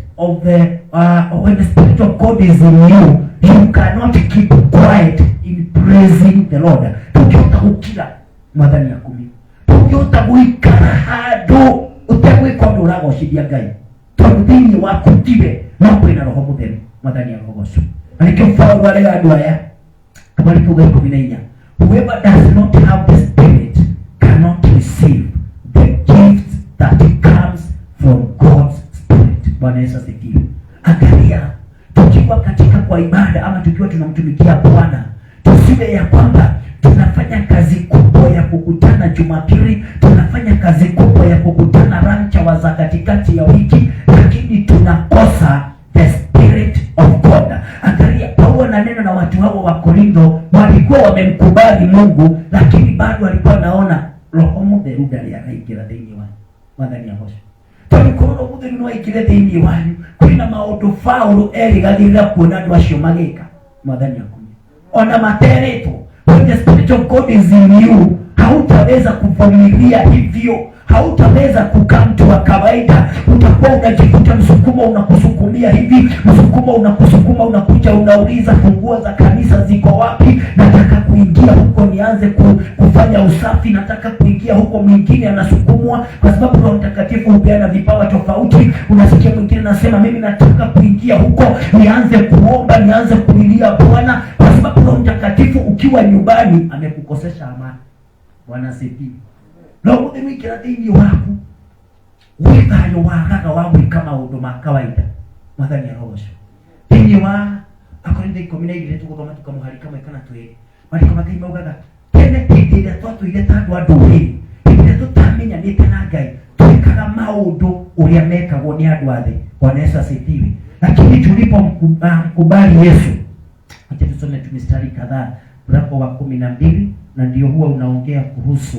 of God is in you, you cannot keep quiet in praising the Lord. Tukiota ukila mwadhani ya 10 tukiota kuikara hado utegwika ndo urago shidia Ngai tondini wako tibe mambo ina Roho Mutheru mwadhani ya roho sio alikifaa wale andu aya kama likuga 14. Whoever does not have the Spirit cannot receive the gift that comes from God's Spirit. Bwana Yesu asifiwe. Angalia, tukiwa katika kwa ibada ama tukiwa tunamtumikia Bwana, tusiwe ya kwamba tunafanya kazi kubwa ya kukutana Jumapili, tunafanya kazi kubwa ya kukutana rancha wa za katikati ya wiki, lakini tunakosa the Spirit of God. Angalia, Paulo ananena na watu hao wa Korintho, walikuwa wamemkubali Mungu, lakini bado walikuwa naona roho mutheru ndari araingĩra thĩinĩ wanyu. Mwathani agocwo. Tondũ roho mutheru no aingĩre thĩinĩ wanyu, kwĩna maũndũ Paulo erĩgagĩrĩra kuona andũ acio magĩka. Mwathani akumie. Ona materĩtwo. When the Spirit of God is in you, hautaweza kuvumilia hivyo, hautaweza kukaa mtu wa kawaida. Utakuwa unajikuta msukumo unakusukumia hivi, msukumo unakusukuma, unakuja unauliza funguo za kanisa ziko wapi? Nataka kuingia huko nianze kufanya usafi, nataka kuingia huko. Mwingine anasukumwa kwa sababu Roho Mtakatifu hupeana vipawa tofauti. Unasikia mwingine anasema mimi nataka kuingia huko nianze kuomba, nianze kulilia Bwana, kwa sababu Roho Mtakatifu ukiwa nyumbani amekukosesha amani. Bwana asifiwe. Roho Mutheru ikira thĩinĩ waku, wĩthayo wagaga wa gwĩka maũndũ ma kawaida. Mwathani arogocwo. Thĩinĩ wa Akorintho 12 tũgũthoma tukamũhari kamwe kana twĩrĩ. Maandĩko ma Ngai maugaga tene hĩndĩ ĩrĩa twatũire ta andũ a ndũrĩrĩ, hĩndĩ ĩrĩa tũtamenyanĩte na Ngai, twĩkaga maũndũ ũrĩa mekagwo nĩ andũ a thĩ. Bwana Yesu asifiwe. Lakini tulipomkubali Yesu, acha tusome mistari kadhaa mlango wa 12 na ndio huwa unaongea kuhusu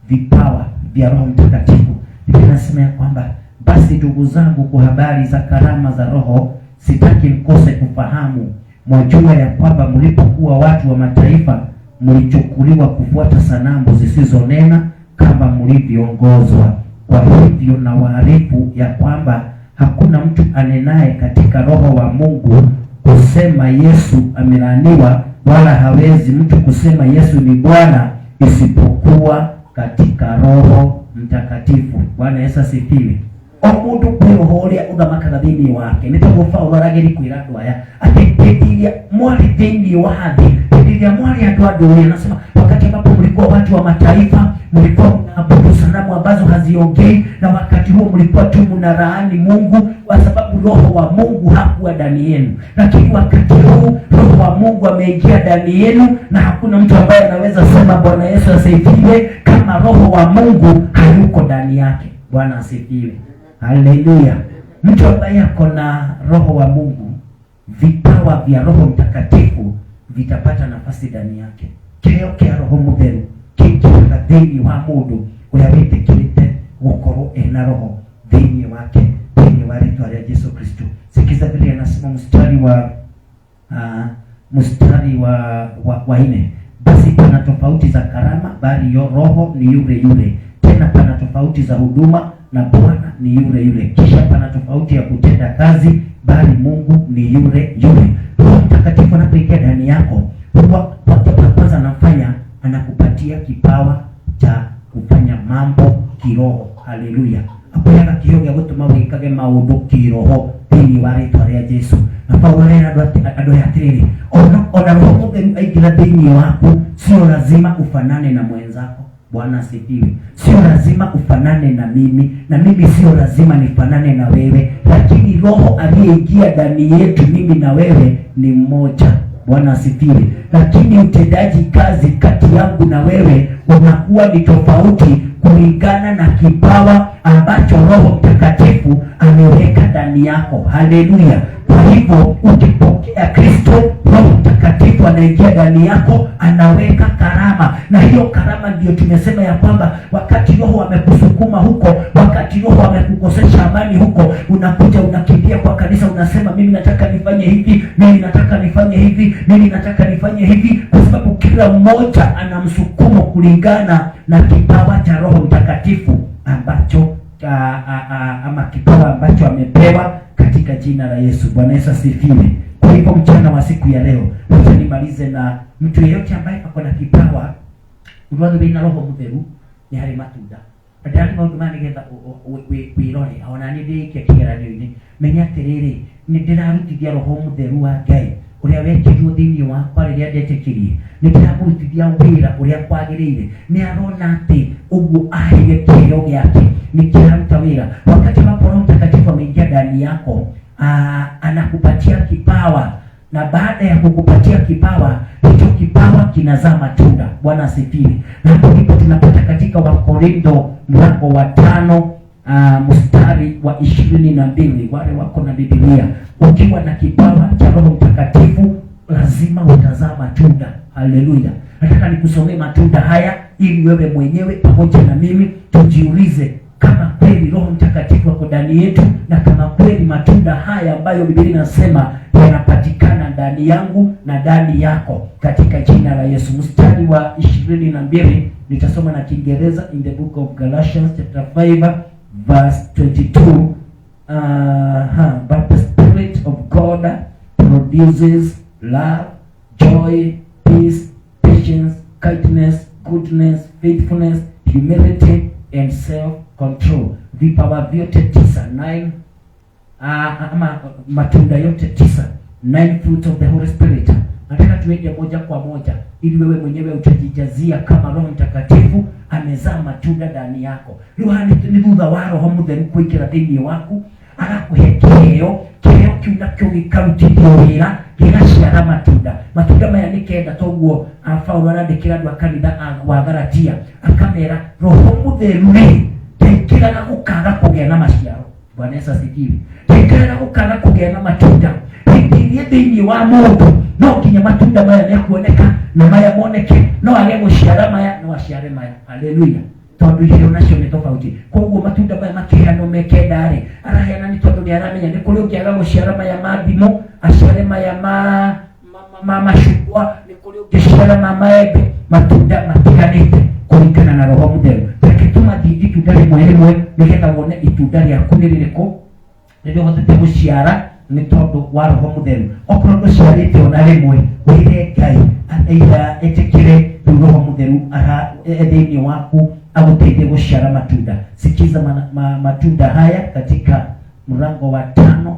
vipawa vya Roho Mtakatifu. Ninasema ya kwamba basi ndugu zangu, kwa habari za karama za Roho sitaki mkose kufahamu. Mwajua ya kwamba mlipokuwa watu wa mataifa mlichukuliwa kufuata sanamu zisizonena kama mlivyoongozwa. Kwa hivyo na waarifu ya kwamba hakuna mtu anenaye katika Roho wa Mungu kusema Yesu amelaaniwa, wala hawezi mtu kusema Yesu ni Bwana isipokuwa katika Roho Mtakatifu. Bwana Yesu asifiwe. Omundu kwiroho uria uthamakaga thĩinĩ wake. Nĩtagwo Paulo arageri kwĩra andũ aya atĩ hĩndĩ ĩrĩa mwarĩ thĩinĩ wa thĩ, hĩndĩ ĩrĩa mwarĩ andũ a ndũrĩrĩ, anasema wakati ambapo mlikuwa watu wa mataifa, mlikuwa mnaabudu sanamu ambazo haziongei, na wakati huo mlikuwa tu mnalaani Mungu kwa sababu Roho wa Mungu hakuwa ndani yenu. Lakini wakati huu Roho wa Mungu ameingia ndani yenu, na hakuna mtu ambaye anaweza sema Bwana Yesu asifiwe kama Roho wa Mungu hayuko ndani yake. Bwana asifiwe. Haleluya. Mtu ambaye ako na Roho wa Mungu, vipawa vya Roho Mtakatifu vitapata nafasi ndani yake. Kĩheo kĩa Roho Mutheru kĩingĩraga thĩinĩ wa mũndũ ũrĩa wĩtĩkĩrĩte gũkorwo ena Roho thĩinĩ wake, thĩinĩ wa rĩĩtwa rĩa Yesu Kristo. Sikiza vile anasema mstari wa 4. Basi pana tofauti za karama, bali Roho ni yule yule. Tena pana tofauti za huduma, na Bwana ni yule yule. Kisha pana tofauti ya kutenda kazi, bali Mungu ni yule yule. Roho Mtakatifu anapoingia ndani yako, huwa kwanza anafanya, anakupatia kipawa cha kufanya mambo kiroho. Haleluya. Akuyaga kiyo gya gutuma wikage maundu kiroho thĩinĩ wa rĩĩtwa rĩa Jesu. Na Paulo arera andũ aya atĩrĩrĩ, ona Roho Mutheru aingĩra thĩinĩ waku, sio lazima ufanane na mwenzako. Bwana asifiwe. Sio lazima ufanane na mimi, na mimi sio lazima nifanane na wewe, lakini Roho aliyeingia ndani yetu mimi na wewe ni mmoja. Bwana asifiwe. Lakini utendaji kazi kati yangu na wewe unakuwa ni tofauti kulingana na kipawa ambacho Roho Mtakatifu ameweka ndani yako. Haleluya. Kwa hivyo ukipokea Kristo, Roho Mtakatifu anaingia ndani yako, anaweka karama, na hiyo karama ndio tumesema ya kwamba wakati Roho amekusukuma huko, wakati Roho amekukosesha amani huko, unakuja unakimbia kwa kanisa, unasema mimi nataka nifanye hivi, mimi nataka nifanye hivi, mimi nataka nifanye hivi, kwa sababu kila mmoja ana msukumo kulingana na kipawa cha Roho Mtakatifu ambacho ama kipawa ambacho amepewa katika jina la Yesu. Bwana Yesu asifiwe. Kwa hivyo mchana wa siku ya leo, wacha nimalize na mtu yeyote ambaye ako na kipawa unaona bila Roho Mutheru ni hari matunda. Ndani maundu mani getha wirore ona ni ndike kigeranio-ini, menya atiriri ni ndirarutithia Roho Mutheru wa Ngai uria wekirwo thĩinĩ wakwa rĩrĩa ndetĩkirie, nĩ ndĩramũrutithia wĩra ũrĩa kwagĩrĩire. Nĩ arona atĩ ũguo aheire kĩheo gĩake nĩ kĩraruta wĩra. Wakati ambapo Roho Mtakatifu ameingia ndani yako, anakupatia kipawa, na baada ya kukupatia kipawa, hicho kipawa kinazaa matunda. Bwana asifiwe. Na hapo ndipo tunapata katika Wakorintho mlango wa 5 mstari wa 22. Wale wako na Biblia, ukiwa na kipawa cha Roho Mtakatifu lazima utazaa matunda. Haleluya. Nataka nikusomee matunda haya ili wewe mwenyewe pamoja na mimi tujiulize kama kweli Roho Mtakatifu wako ndani yetu, na kama kweli matunda haya ambayo Biblia inasema yanapatikana ndani yangu na ndani yako, katika jina la Yesu. Mstari wa 22 nitasoma na Kiingereza, in the book of Galatians chapter 5 verse 22. But the Spirit of God produces love, joy, peace, patience, kindness, goodness, faithfulness, humility and self-control. Vipawa vyote 9 ama matunda yote 9 fruits of the Holy Spirit. Nataka tuende moja kwa moja ili wewe mwenyewe utajijazia kama Roho Mtakatifu amezaa matunda ndani yako. Yohana ni thutha wa Roho Mutheru kuikira thĩinĩ waku, agakuhe kĩheo kiuna kĩu gĩkarutithio wĩra gĩgaciara matunda. Matunda maya nĩ kenda toguo Paulo arandĩkĩra andũ a kanitha wa Galatia akamera Roho Mutheru ndekĩraga gũkaga kũgĩa na maciaro. Bwana Yesu asifiwe. Ndekĩraga gũkaga kũgĩa na matunda thĩinĩ wa mũndũ, no nginya matunda maya nĩ kuoneka, na maya moneke no age gũciara maya no aciare maya. Haleluya. Tondu hiyo nacio nĩ tofauti. Koguo matunda maya makĩheanwo mekendari araheana nĩ tondũ nĩ aramenya nĩ kũrĩ ũngĩaga gũciara maya ma ndimũ aciare maya ma macungwa, nĩ kũrĩ ũngĩciara ma maembe, matunda matiganĩte kũringana na Roho Mutheru. Reke tũmathiĩ itunda rĩmwe nĩgetha wone itunda rĩaku nĩ rĩrĩkũ rĩrĩa ũhotete gũciara nĩ tondũ wa Roho Mutheru. Okorwo ndũciarĩte ona rĩmwe, wĩre Ngai etĩkĩre Roho Mutheru thĩinĩ waku agũteithie gũciara matunda. Sikiza matunda haya katika mlango wa 5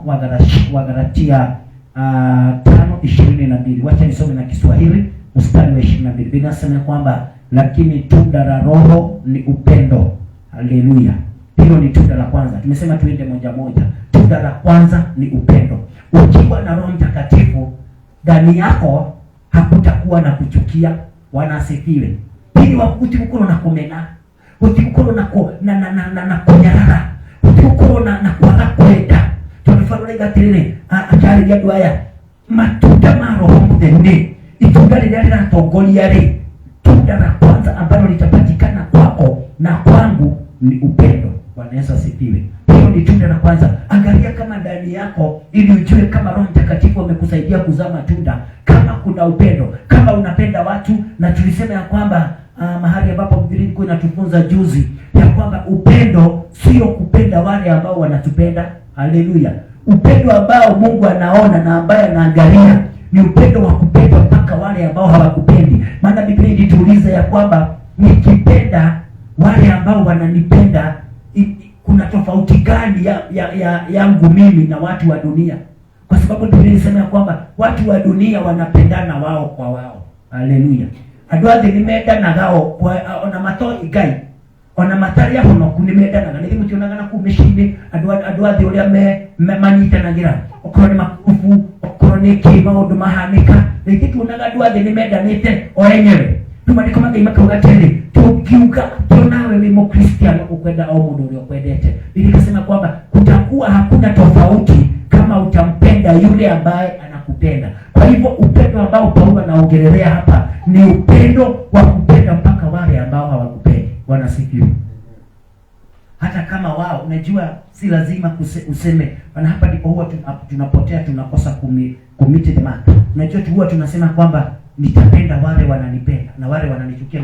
wa Galatia 5:22. Wacha nisome na Kiswahili mstari wa 22. Binasema kwamba lakini tunda la Roho ni upendo. Haleluya. Hilo ni tunda la kwanza. Tumesema tuende moja moja. Tunda la kwanza ni upendo. Ukiwa na Roho Mtakatifu ndani yako hakutakuwa na kuchukia, wanasifiwe. Pili, utikukoro na kumena, utikukoro na kunyarara, utikukoro na kwaga kwenda. Tunafanya igatirire akari ya duaya matunda ma Roho Mutheru itunda rĩrĩa rĩratongoria tunda la kwanza ambalo litapatikana kwako na kwangu ni upendo. Bwana Yesu asifiwe. Hiyo ni tunda la kwanza. Angalia kama ndani yako ili ujue kama Roho Mtakatifu amekusaidia kuzaa matunda, kama kuna upendo, kama unapenda watu. Na tulisema ya kwamba mahali ambapo Biblia ilikuwa inatufunza juzi ya kwamba upendo sio kupenda wale ambao wanatupenda. Haleluya. Upendo ambao Mungu anaona na ambaye anaangalia ni upendo wa kupenda mpaka wale ambao hawakupendi. Maana Biblia ilituuliza ya kwamba nikipenda wale ambao wananipenda, kuna tofauti gani yangu mimi na watu wa dunia? Kwa sababu Biblia inasema ya kwamba watu wa dunia wanapendana wao kwa wao. Haleluya. Andũ athĩ nĩmendanaga ona matoi Ngai, ona mataria hono kunimendanaga. Nĩ mũtionaga na kũu mĩciĩ-inĩ andũ athĩ ũrĩa manyitanagĩra, okorwo nĩ makubu, okorwo nĩ kĩ maũndũ mahanĩka, rĩngĩ tuonaga andũ athĩ nĩmendanĩte o enyewe. Tumaandĩko ma Ngai makauga atĩrĩ, tũngiuga tuonawe wĩ Mũkristiano ũkwenda o mũndũ ũrĩa ũkwendete. Biblia inasema kwamba kutakuwa hakuna tofauti kama utampenda yule ambaye anakupenda. Kwa hivyo upendo ambao Paulo anaongelea hapa ni upendo wa kupenda mpaka wale ambao hawakupendi. Bwana sifiwe. Hata kama wao, unajua si lazima useme bana, hapa ndipo huwa tunapotea, tunakosa commit the mark. Unajua huwa tunasema kwamba nitapenda wale wananipenda na wale wananichukia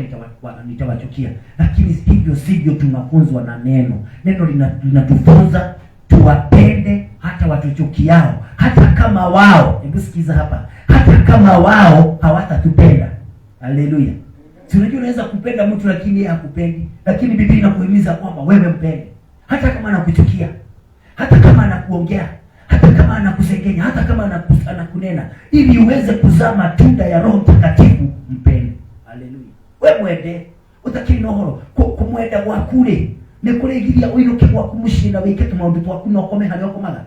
nitawachukia. Lakini hivyo sivyo tunafunzwa na neno. Neno linatufunza tuwapende hata watuchukiao, hata kama wao, hebu sikiza hapa, hata kama wao hawatatupenda. Haleluya. Unajua unaweza kupenda mtu lakini yeye hakupendi, lakini Biblia inakuhimiza kwamba wewe mpende hata kama anakuchukia, hata kama anakuongea, hata kama anakusengenya, hata kama anakunena, ili uweze kuzaa matunda ya Roho Mtakatifu. Mpende. Haleluya. Wewe mwende utakiri nohoro kumwenda gwakure nĩ kũrĩgiria ũiruke gwaku mũciĩ na wĩke tũmaũndũ twaku na ũkome harĩa ũkomaga.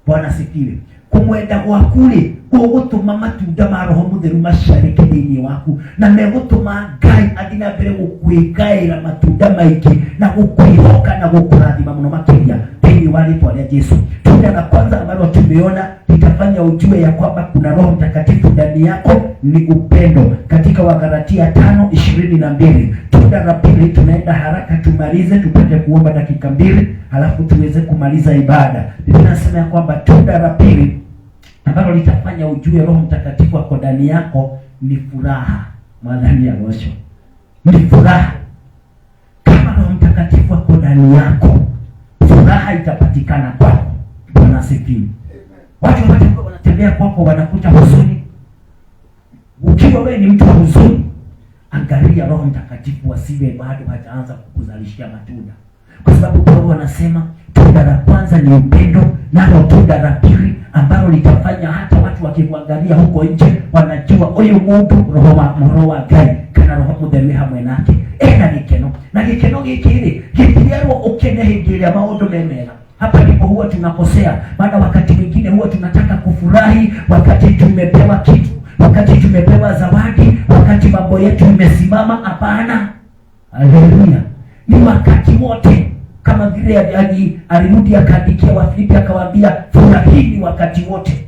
Bwana sifiwe. Kumwenda gwaku gũgũtũma matunda ma Roho Mũtheru maciarĩke thĩinĩ waku, na megũtũma Ngai athiĩ na mbere gũkwĩgaĩra matunda maingĩ na gũkwĩhoka na gũkũrathima mũno makĩria thĩinĩ wa rĩĩtwa rĩa Yesu. Tunda la kwanza ambalo tumeona litafanya ujue ya kwamba kuna Roho Mtakatifu ndani yako ni upendo, katika Wagalatia 5:22. Tunda la pili, tunaenda haraka tumalize tupate kuomba dakika 2 halafu tuweze kumaliza ibada. Biblia inasema ya kwamba tunda la pili ambalo litafanya ujue Roho Mtakatifu ako ndani yako ni furaha. Mwadhani ya mwisho ni furaha. Kama Roho Mtakatifu ako ndani yako, furaha itapatikana kwako. Bwana asifiwe. Watu wanatembea kwako wanakuta huzuni. Ukiwa wewe ni mtu wa huzuni, angalia Roho Mtakatifu asiwe bado hajaanza kukuzalishia matunda. Kwa sababu Paulo anasema tunda la kwanza ni upendo, nalo tunda la pili ambalo litafanya hata watu wakikuangalia huko nje wanajua huyu mtu roho wa Ngai kana Roho Mũtheru hamwe nake. Ena gikeno na gikeno gikiri githiarwo ukene hĩndĩ ĩrĩa maũndũ memega. Hapa ndipo huwa tunakosea, maana wakati mwingine huwa tunataka kufurahi wakati tumepewa kitu, wakati tumepewa zawadi, wakati mambo yetu imesimama. Hapana, haleluya, ni wakati wote. Kama vile alirudi akaandikia Wafilipi akawaambia furahini wakati wote.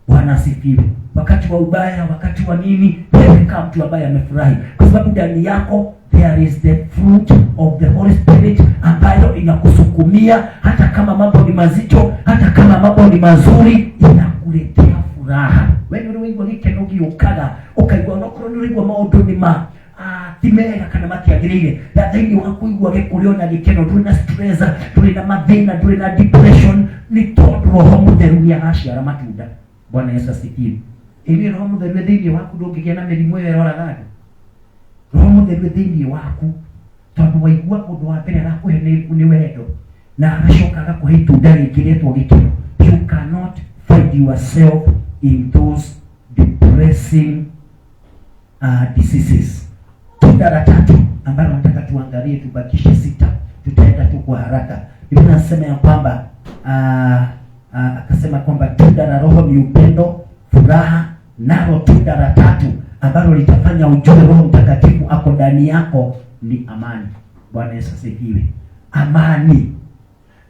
Bwana asifiwe. Wakati wa ubaya, wakati wa nini, wewe kama mtu ambaye amefurahi, kwa sababu ndani yako there is the fruit of the Holy Spirit ambayo inakusukumia hata kama mambo ni mazito, hata kama mambo ni mazuri, inakuletea furaha. Wewe ndio wewe gikeno giukaga ukaigwa nokoro ndio wewe maundu ni ma timega kana matiagirire na thĩinĩ waku igua gĩkũrĩo na gĩkeno, ndũrĩ na stress, ndũrĩ na mathĩna, ndũrĩ na depression, ni tondũ Roho Mũtheru nĩ agaciara matunda. Bwana Yesu asifiwe. Ĩrĩ Roho Mũtheru thĩinĩ waku ndũngĩgĩa na mĩrimũ ĩyo ĩroraga andũ. Roho Mũtheru thĩinĩ waku tondũ waigua ũndũ wa mbere agakũhe nĩ wendo na agacoka agakũhe itunda rĩngĩ rĩtwo gĩkeno. You cannot find yourself in those depressing diseases. Tunda la tatu ambalo nataka tuangalie, tubakishe 6, tutaenda tu kwa haraka. Biblia inasema ya kwamba akasema kwamba tunda la Roho ni upendo, furaha, nalo tunda la tatu ambalo litafanya ujue Roho Mtakatifu ako ndani yako ni amani. Bwana Yesu asifiwe. Amani.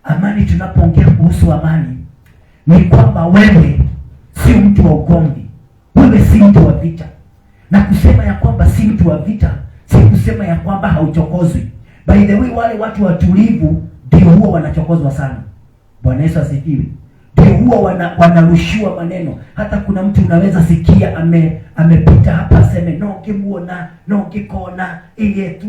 Amani, tunapoongea kuhusu amani ni kwamba wewe si mtu wa ugomvi, wewe si mtu wa vita. Na kusema ya kwamba si mtu wa vita, si kusema ya kwamba hauchokozwi. By the way, wale watu watulivu ndio huwa wanachokozwa sana. Bwana Yesu asifiwe. Ndio huwa wanarushiwa maneno. Hata kuna mtu unaweza sikia amepita hapa aseme no kimuona, no kikona, ile tu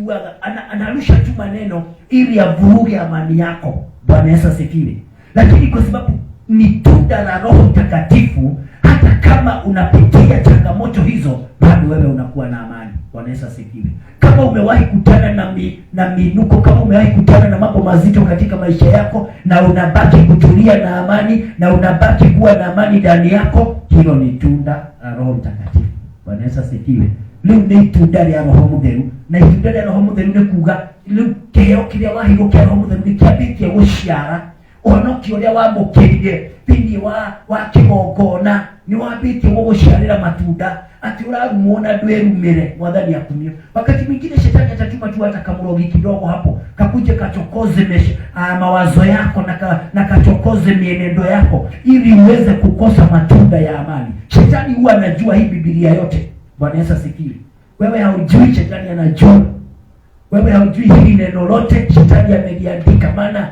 anarusha tu maneno ili avuruge amani yako. Bwana Yesu asifiwe. Lakini kwa sababu ni tunda la Roho Mtakatifu, hata kama unapitia changamoto hizo, bado wewe unakuwa na amani. Bwana Yesu asifiwe. Kama umewahi kutana na minuko, kama umewahi kutana na mambo mazito katika maisha yako na unabaki kutulia na amani na unabaki kuwa na amani ndani yako, hilo ni tunda la Roho Mtakatifu. Bwana Yesu asifiwe. Leo ni tunda la Roho Mũtheru, na tunda la Roho Mũtheru ni kuga leo keo kile wahi gukea Roho Mũtheru ni kiambĩtie gũciara onoki ũrĩa wamũkĩrire thĩinĩ wa kĩgongona ni wambĩtie gũgũciarĩra matunda, ati ũramuona ndwĩrumĩre. Mwathani akumio. Wakati mwingine shetani atatuma tu hata kamrogi kidogo hapo kakuje kachokoze mawazo yako na kachokoze mienendo yako ili uweze kukosa matunda ya amani. Shetani huwa anajua hii Biblia yote. Bwana Yesu asifiwe. Wewe haujui, shetani anajua. Wewe haujui hili neno lote, shetani ameliandika, maana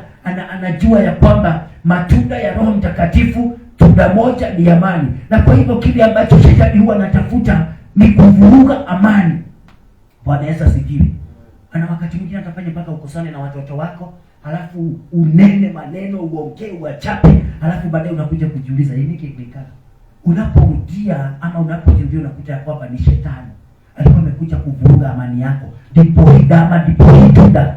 anajua ya kwamba matunda ya Roho Mtakatifu tunda moja ni amani. Na kwa hivyo kile ambacho shetani huwa anatafuta ni kuvuruga amani. Bwana Yesu asifiwe. Ana wakati mwingine atafanya mpaka ukosane na watoto wako, halafu unene maneno, uongee, uachape, halafu baadaye unakuja kujiuliza nini kikika. Unaporudia ama unapojiuliza unakuta ya kwamba ni shetani alikuwa amekuja kuvuruga amani yako. Ndipo tunda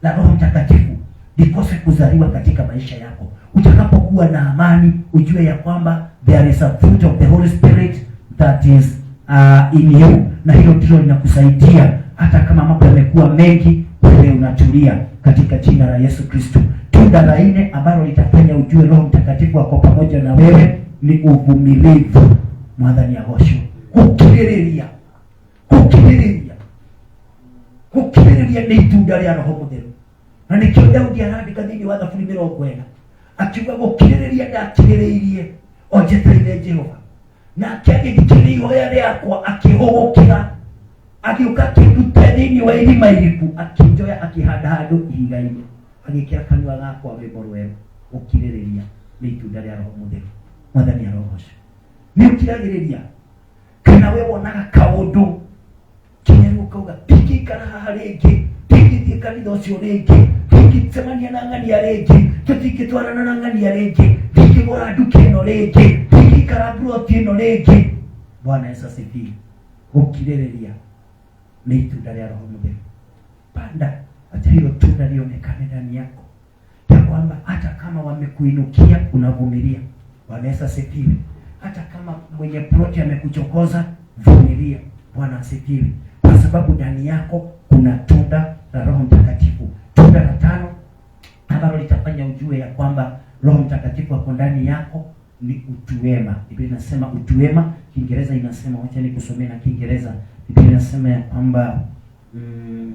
la Roho Mtakatifu likose kuzaliwa katika maisha yako. Utakapokuwa na amani, ujue ya kwamba there is a fruit of the Holy Spirit that is in you, na hilo ndilo linakusaidia hata kama mambo yamekuwa mengi, wewe unatulia katika jina la Yesu Kristo. Tunda la 4 ambalo litafanya ujue Roho Mtakatifu wako pamoja na wewe ni uvumilivu. Mwathani agocwo. Gukirĩrĩria nĩ itunda rĩa Roho Mũtheru. Na nĩkĩo Daudi arandĩka thĩinĩ wa Thaburi 40 akiuga gukirĩrĩria ndakirĩrĩirie onjetereire Jehova. Na agĩthikĩrĩria ihoya rĩakwa akĩhũgũkĩra, agĩũka akĩnduta thĩinĩ wa irima iriku, akĩnjoya akĩhanda handũ ihiga-inĩ, agĩkĩra kanua gakwa rwĩmbo rwerũ. Gukirĩrĩria nĩ itunda rĩa Roho Mũtheru. Mwathani arogocwo. Nĩ ũkiragĩrĩria kana we wonaga kaũndũ kinyaga ukauga tikikara haha rĩngĩ, tikithiĩ kanitha ũcio rĩngĩ, tikicemania na ng'ania rĩngĩ, tũtingĩtwarana na ng'ania rĩngĩ, tikigũra nduka ĩno rĩngĩ, tikikara ploti ĩno rĩngĩ. Bwana Yesu asifiwe. Gukirĩrĩria nĩ itunda rĩa Roho Mũtheru. Panda acha hilo tunda lionekane ndani yako, ya kwamba hata kama wamekuinukia unavumilia. Bwana Yesu asifiwe. Hata kama mwenye ploti amekuchokoza, vumilia. Bwana asifiwe. Kwa sababu ndani yako kuna tunda la Roho Mtakatifu. Tunda la 5 ambalo litafanya ujue ya kwamba Roho Mtakatifu ako ndani yako ni utuwema. Biblia inasema utuwema, Kiingereza inasema, wacha nikusomee na Kiingereza. Biblia inasema ya kwamba in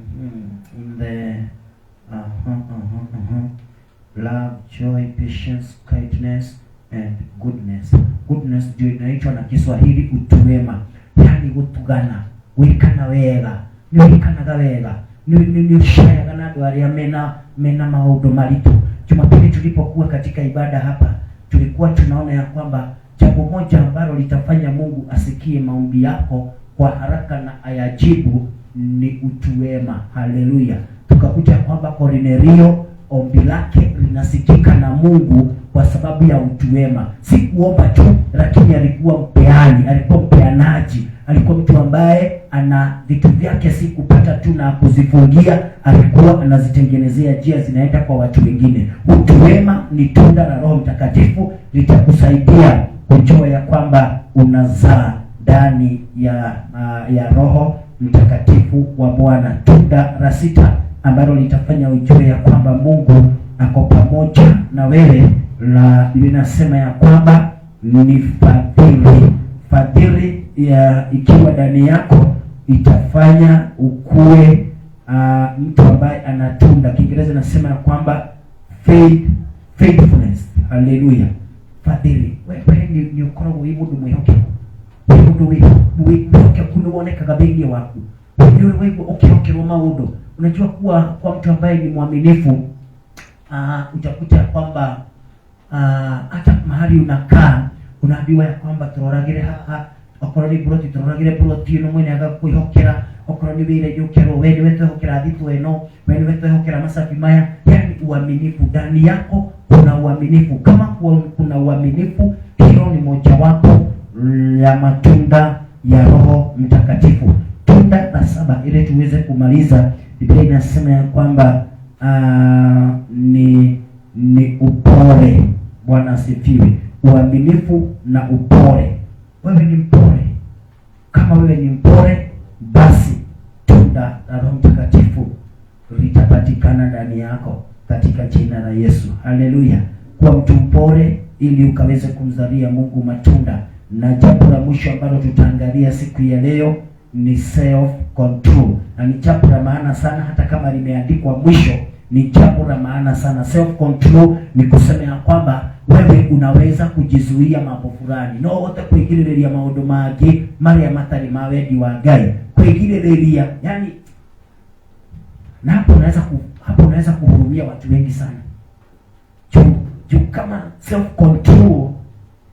the love, joy, patience, kindness and goodness. Goodness ndio inaitwa na Kiswahili utuwema. Yani gutugana, wikana wega, ni wikanaga wega, ni ushayaga na andũ arĩa mena maũndũ maritũ. Jumapili tulipokuwa katika ibada hapa, tulikuwa tunaona ya kwamba jambo moja ambalo litafanya Mungu asikie maombi yako kwa haraka na ayajibu ni utuwema. Haleluya. Tukakuta kwamba Kornelio ombi lake linasikika na Mungu kwa sababu ya utuwema. Si kuomba tu, lakini alikuwa mpeani, alikuwa mpeanaji, alikuwa mtu ambaye ana vitu vyake si kupata tu na kuzifungia, alikuwa anazitengenezea njia zinaenda kwa watu wengine. Utuwema ni tunda la Roho Mtakatifu, litakusaidia kujua ya kwamba unazaa ndani ya Roho Mtakatifu wa Bwana. Tunda la 6 ambalo litafanya ujue ya kwamba Mungu ako pamoja na wewe, na linasema ya kwamba ni fadhili. Fadhili ikiwa ndani yako itafanya ukue mtu ambaye anatunda. Kiingereza inasema ya kwamba faithfulness. Haleluya. Fadhili. Wewe ni ukoragwo wĩ mũndũ mwĩhokeku. Mũndũ wĩhokeku nĩ wonekaga thĩinĩ waku. Wewe ukihokerwo maũndũ. Unajua kuwa kwa mtu ambaye ni mwaminifu, utakuta kwamba hata mahali unakaa unaambiwa ya kwamba turoragire haha, okorwo ni ploti turoragire ploti ino, mwene agakwihokera, okorwo ni wĩra nĩũkerwo we nĩwe twĩhokera thitoo ĩno, we nĩwe twĩhokera masafi maya. Yani uaminifu ndani yako, kuna uaminifu. Kama kuna uaminifu, hilo ni mojawapo ya matunda ya Roho Mtakatifu. Tunda la 7 ili tuweze kumaliza, Biblia inasema ya kwamba ni upole. Bwana asifiwe. Uaminifu na upole. Wewe ni mpole. Kama wewe ni mpole, basi tunda la Roho Mtakatifu litapatikana ndani yako katika jina la Yesu. Haleluya. Kuwa mtu mpole ili ukaweze kumzalia Mungu matunda. Na jambo la mwisho ambalo tutaangalia siku ya leo ni self control. Na ni jambo la maana sana, hata kama limeandikwa mwisho, ni jambo la maana sana. Self control ni kusema ya kwamba wewe unaweza kujizuia mambo fulani. No wote kwigiriria maundu mangi maria matari ma wendi wa Ngai. Kwigiriria, yani na hapo unaweza kuhurumia watu wengi sana. Juu kama self control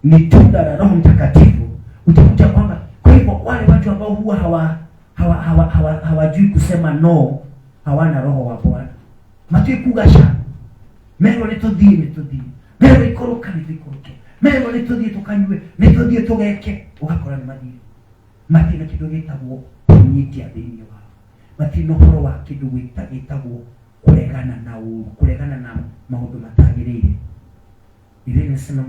ni tunda la Roho Mtakatifu, utakuta kwamba kwa hivyo wale watu ambao huwa hawajui kusema no, hawana roho wa Bwana. Matui kugasha mero nituthie mero ikoroka nithikoroke, mero nituthie tukanywe, nituthie tugeke, ugakora ni matina kidogo gitagwo kunyitia thĩinĩ wao. Matina horo wa kidogo gitagwo kuregana na maundu matagĩrĩire. Ile inasema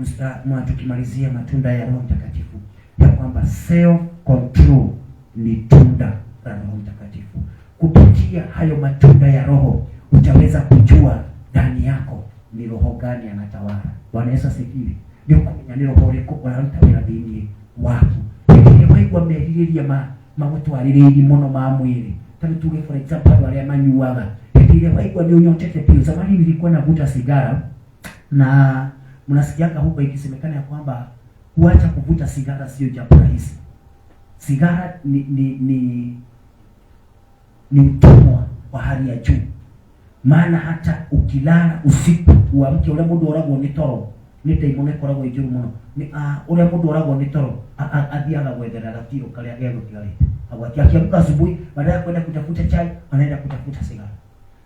tukimalizia matunda ya Roho Mtakatifu ya kwamba self control ni tunda la Roho Mtakatifu. Kupitia hayo matunda ya Roho utaweza kujua ndani yako ni roho gani anatawala. Bwana Yesu asifiwe. Ndio kumenya ni roho liko wanatawala dini wako. waigua merirĩria magũtwarĩrĩirie mũno ma mwĩrĩ. Tani tuge for example wale manyuaga. Ile waigua ni unyotete pia. Zamani nilikuwa navuta sigara na mnasikianga huko ikisemekana ya kwamba kuacha kuvuta sigara sio jambo rahisi. Sigara ni utumwa wa hali ya juu. Maana hata ukilala usiku uamke ule mundu oragwo ni toro nite imone koragwo ijuru muno ni ule mundu oragwo ni toro athiaga gwethera gatiro karia gego kigarite akiamka asubuhi baada ya kwenda kutafuta chai anaenda kutafuta sigara.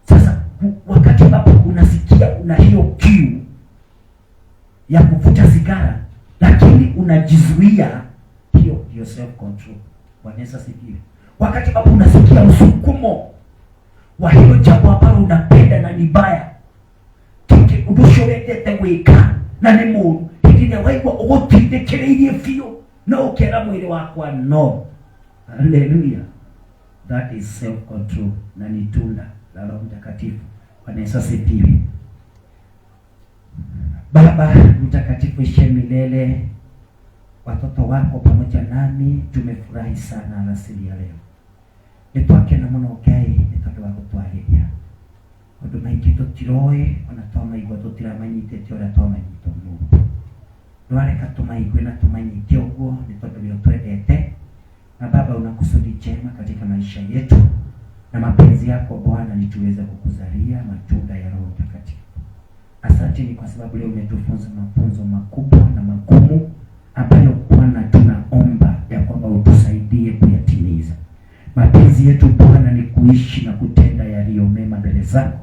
Sasa wakati ambapo unasikia una hiyo kiu ya kuvuta sigara lakini unajizuia, hiyo self control. Wanaweza sikia wakati ambapo unasikia msukumo wa hilo jambo ambalo unapenda na ni baya, kike udushoretete wika na ni mundu hindine waigwa ugutindikireirie fiyo no ukera mwili wakwa no. Hallelujah. That is self control na ni tunda la Roho Mtakatifu. Wanaweza sikia. Baba Mtakatifu ishe milele, watoto wako pamoja nami tumefurahi sana alasiri ya leo. Nitwake na muno Ngai nitondo wa gutwarĩria ũndũ maingĩ tũtiroĩ ona tũmaigua tũtiramanyitĩte ũrĩa twamanyita Mungu. Nĩwareka tũmaigue na tũmanyite ũguo nĩ tondũ nĩ ũtwendete, na Baba una kusudi jema katika maisha yetu, na mapenzi yako Bwana ni tuweze kukuzalia matunda ya Roho Mtakatifu. Asante ni kwa sababu leo umetufunza mafunzo makubwa na magumu ambayo Bwana tunaomba ya kwamba utusaidie kuyatimiza. Mapenzi yetu Bwana ni kuishi na kutenda yaliyo mema mbele zako,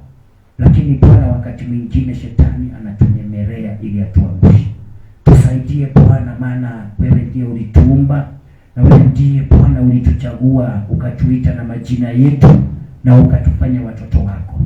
lakini Bwana wakati mwingine shetani anatunyemelea ili atuangushe. Tusaidie Bwana, maana wewe ndiye ulituumba na wewe ndiye Bwana ulituchagua ukatuita na majina yetu na ukatufanya watoto wako.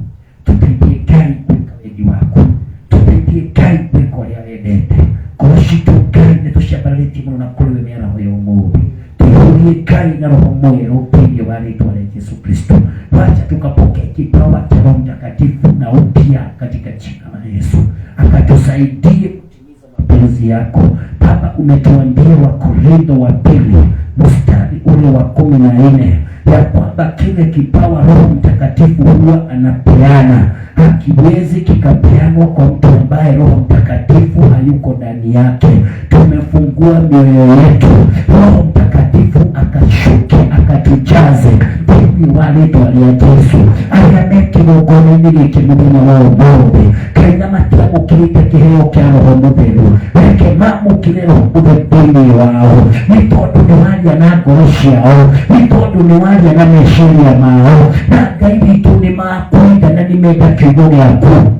Tusaidie kai kweli wako, tusaidie kai kweko ya edete koshito kai netushabaleti mwana kule mera hoyo Mungu. Tuhurie kai na roho moyo upinde wale tuwale Yesu Kristo. Wacha tukapokea kipawa cha Roho Mtakatifu na upya katika jina la Yesu. Akatusaidie kutimiza mapenzi yako. Baba umetuambia Wakorintho wa pili mstari ule wa 14 ya kwamba kile kipawa Roho Mtakatifu huwa anapeana hakiwezi kikapeanwa kwa mtu ambaye Roho Mtakatifu hayuko ndani yake. Tumefungua mioyo yetu, Roho Mtakatifu akashuke akatujaze bibi wale tuwalia Yesu ayameki mugone nilike mumenya wa ubobe kaina matiamu kilite kiheo kia Roho Mutheru weke mamu kilero ubebini wao nitondu ni walia na ngoroshi yao, nitondu ni walia na meshiri ya mao na gaibi tu ni makuida na nimega kigone yako.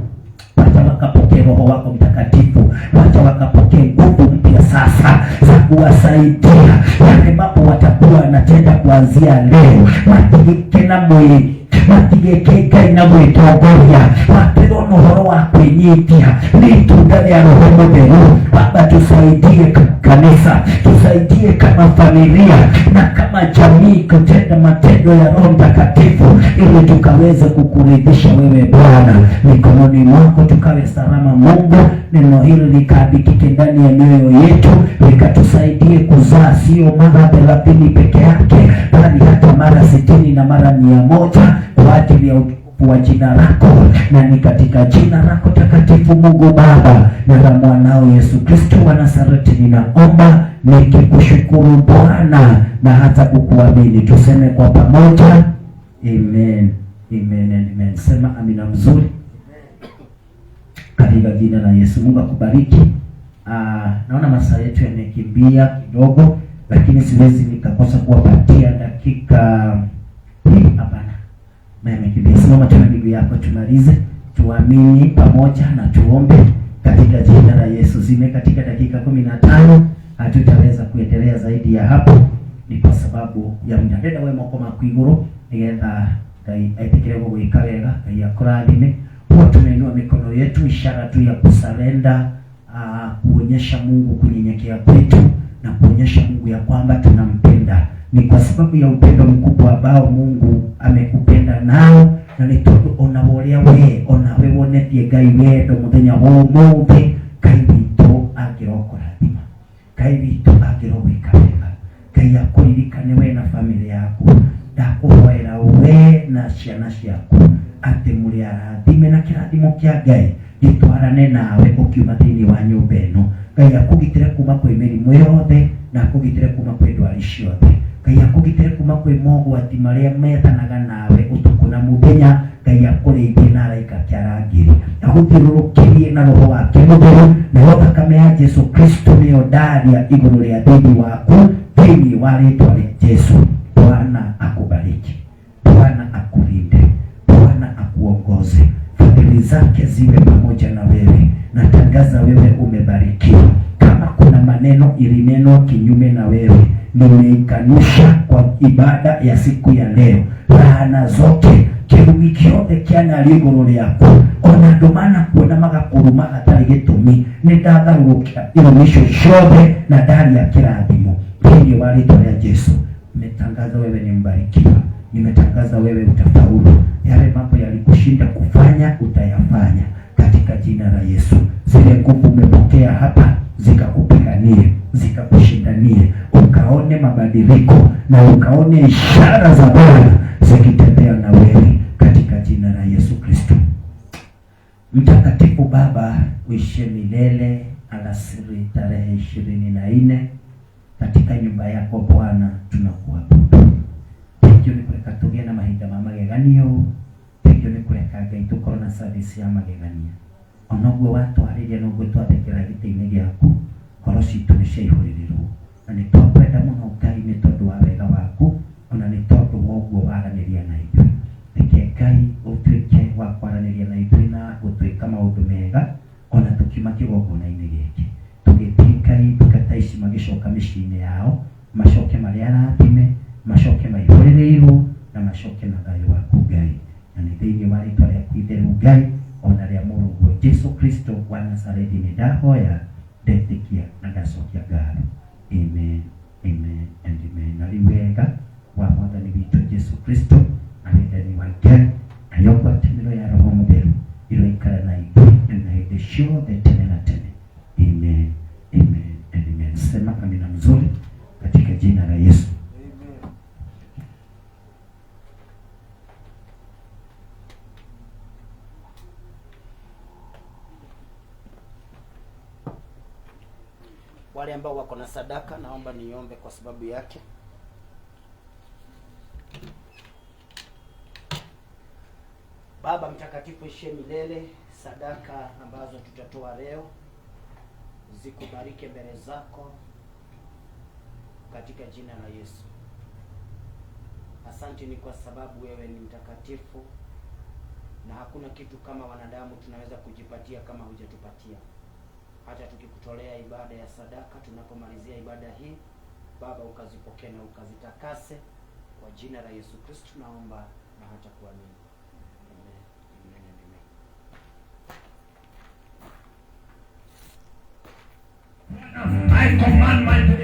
Wacha wakapokea Roho wako Mtakatifu, wacha wakapokea nguvu mpya sasa za kuwasaidia wale mambo watakuwa wanatenda kuanzia leo. Matigike na mwili matigeke na mwitogoria waperono horo wa kwenyitia ni tunda ya Roho Mutheru. Baba tusaidie kanisa, tusaidie kama familia na kama jamii kutenda matendo ya Roho Mtakatifu ili tukaweze kukuridhisha wewe Bwana. Mikononi mwako tukawe salama Mungu. Neno hili likabikike ndani ya mioyo yetu, likatusaidie kuzaa sio mara 30 peke yake, bali hata mara 60 na mara 100 kwa ajili ya utukufu wa jina lako, na ni katika jina lako takatifu Mungu Baba na la mwanao Yesu Kristo wa Nazareti ninaomba nikikushukuru Bwana na hata kukuamini. Tuseme kwa pamoja amen, amen, amen. Sema amina mzuri katika jina la Yesu. Mungu akubariki. Naona masaa yetu yamekimbia kidogo, lakini siwezi nikakosa kuwapatia dakika hii hapana. Yamekimbia. Simama tuna ndugu yako tumalize, tuamini pamoja na tuombe katika jina la Yesu. Zime katika dakika 15, hatutaweza kuendelea zaidi ya hapo ni kwa sababu ya muda. Ndenda wewe moko makwiguru nigetha Ngai aitikire gwika wega, Ngai akurathime. Huwa tunainua mikono yetu ishara tu ya kusalenda, kuonyesha Mungu kunyenyekea kwetu na kuonyesha Mungu ya kwamba tunampenda. Ni kwa sababu ya upendo mkubwa ambao Mungu amekupenda nao, na nitondo onaboria we ona we wonetie Ngai wendo muthenya w'umuthi. Ngai witũ angĩrokũrathima, Ngai witũ angĩrogwĩka wega, Ngai akũrĩ na ciana ciaku ati muri arathime na kirathimo kia Ngai gitwarane nawe ukiuma thiini wa nyumba ino. Ngai akugitire kuma kwi mirimu yothe na akugitire kuma kwi ndwari ciothe. Ngai akugitire kuma kwi mogwati maria metanaga nawe utuku na muthenya. Ngai akurithie na araika kia rangiri aguthiururukirie na roho wake mutheru, na thakame ya Jesu Kristo niyo ndaria iguru ria thiini waku thiini wa ritwa ria Jesu. Bwana akubariki, Bwana akulinde, Bwana akuongoze, fadhili zake ziwe pamoja na wewe. Natangaza wewe umebarikiwa. Kama kuna maneno ilinenwa kinyume na wewe, nimeikanusha kwa ibada ya siku ya leo. Laana zote kirugi kiothe kiana liguru riaku ona ndomana kuona magakuruma hatari gitumi nindatharurukia irumisho ciothe na ndari ya kirathimo thiini wa ritwa ria Jesu. Nimetangaza wewe ni mbarikiwa, nimetangaza wewe utafaulu. Yale mambo yalikushinda kufanya utayafanya katika jina la Yesu. Zile nguvu umepokea hapa zikakupiganie, zikakushindanie, ukaone mabadiliko na ukaone ishara za Bwana zikitembea na wewe katika jina la Yesu Kristo. Mtakatifu Baba, uishe milele. Alasiri tarehe 24 katika nyumba yako Bwana tunakuabudu. Tekyo ni kureka tugie na mahinda ma mageganio. Tekyo ni kureka Ngai tukorwo na service ya magegania. Onoguo watwariria noguo twathekera giti-ini giaku, ngoro citu ni ciaihuririrwo. Na ni twakwenda muno Ngai ni tondu wa wega waku, ona ni tondu wa uguo waraniria na ithuĩ. Reke Ngai utuĩke wa kwaraniria na ithuĩ na gũtwĩka maũndũ mega ona tukiuma kĩgongona-inĩ gĩkĩ. Tũgĩthiĩ Ngai ndungata ici magĩcoka mĩciĩ-inĩ yao, macoke marĩ arathime, macoke maihũrĩrĩirwo na macoke na thayũ waku Ngai. Na nĩ thĩinĩ wa rĩĩtwa rĩaku itheru Ngai ona rĩa Mũrũguo Jesu Kristo wa Nazarethi nĩ ndahoya, ndetĩkia na ngacokia ngatho. Amen, amen and amen. Na rĩu wega wa Mwathani witũ Jesu Kristo na wendani wa Ngai na yogwatanĩro ya Roho Mũtheru iroikara na ithuĩ na hĩndĩ ciothe tene na tene. Amen, amen and amen. Sema amina mzuri katika jina la Yesu. Wale ambao wako na sadaka naomba niombe kwa sababu yake. Baba mtakatifu ishe milele, sadaka ambazo tutatoa leo zikubariki mbele zako katika jina la Yesu. Asante ni kwa sababu wewe ni mtakatifu na hakuna kitu kama wanadamu tunaweza kujipatia kama hujatupatia. Hata tukikutolea ibada ya sadaka, tunapomalizia ibada hii Baba ukazipokee na ukazitakase kwa jina la Yesu Kristo naomba na hata kuamini. Amen. Amen. Amen. I command my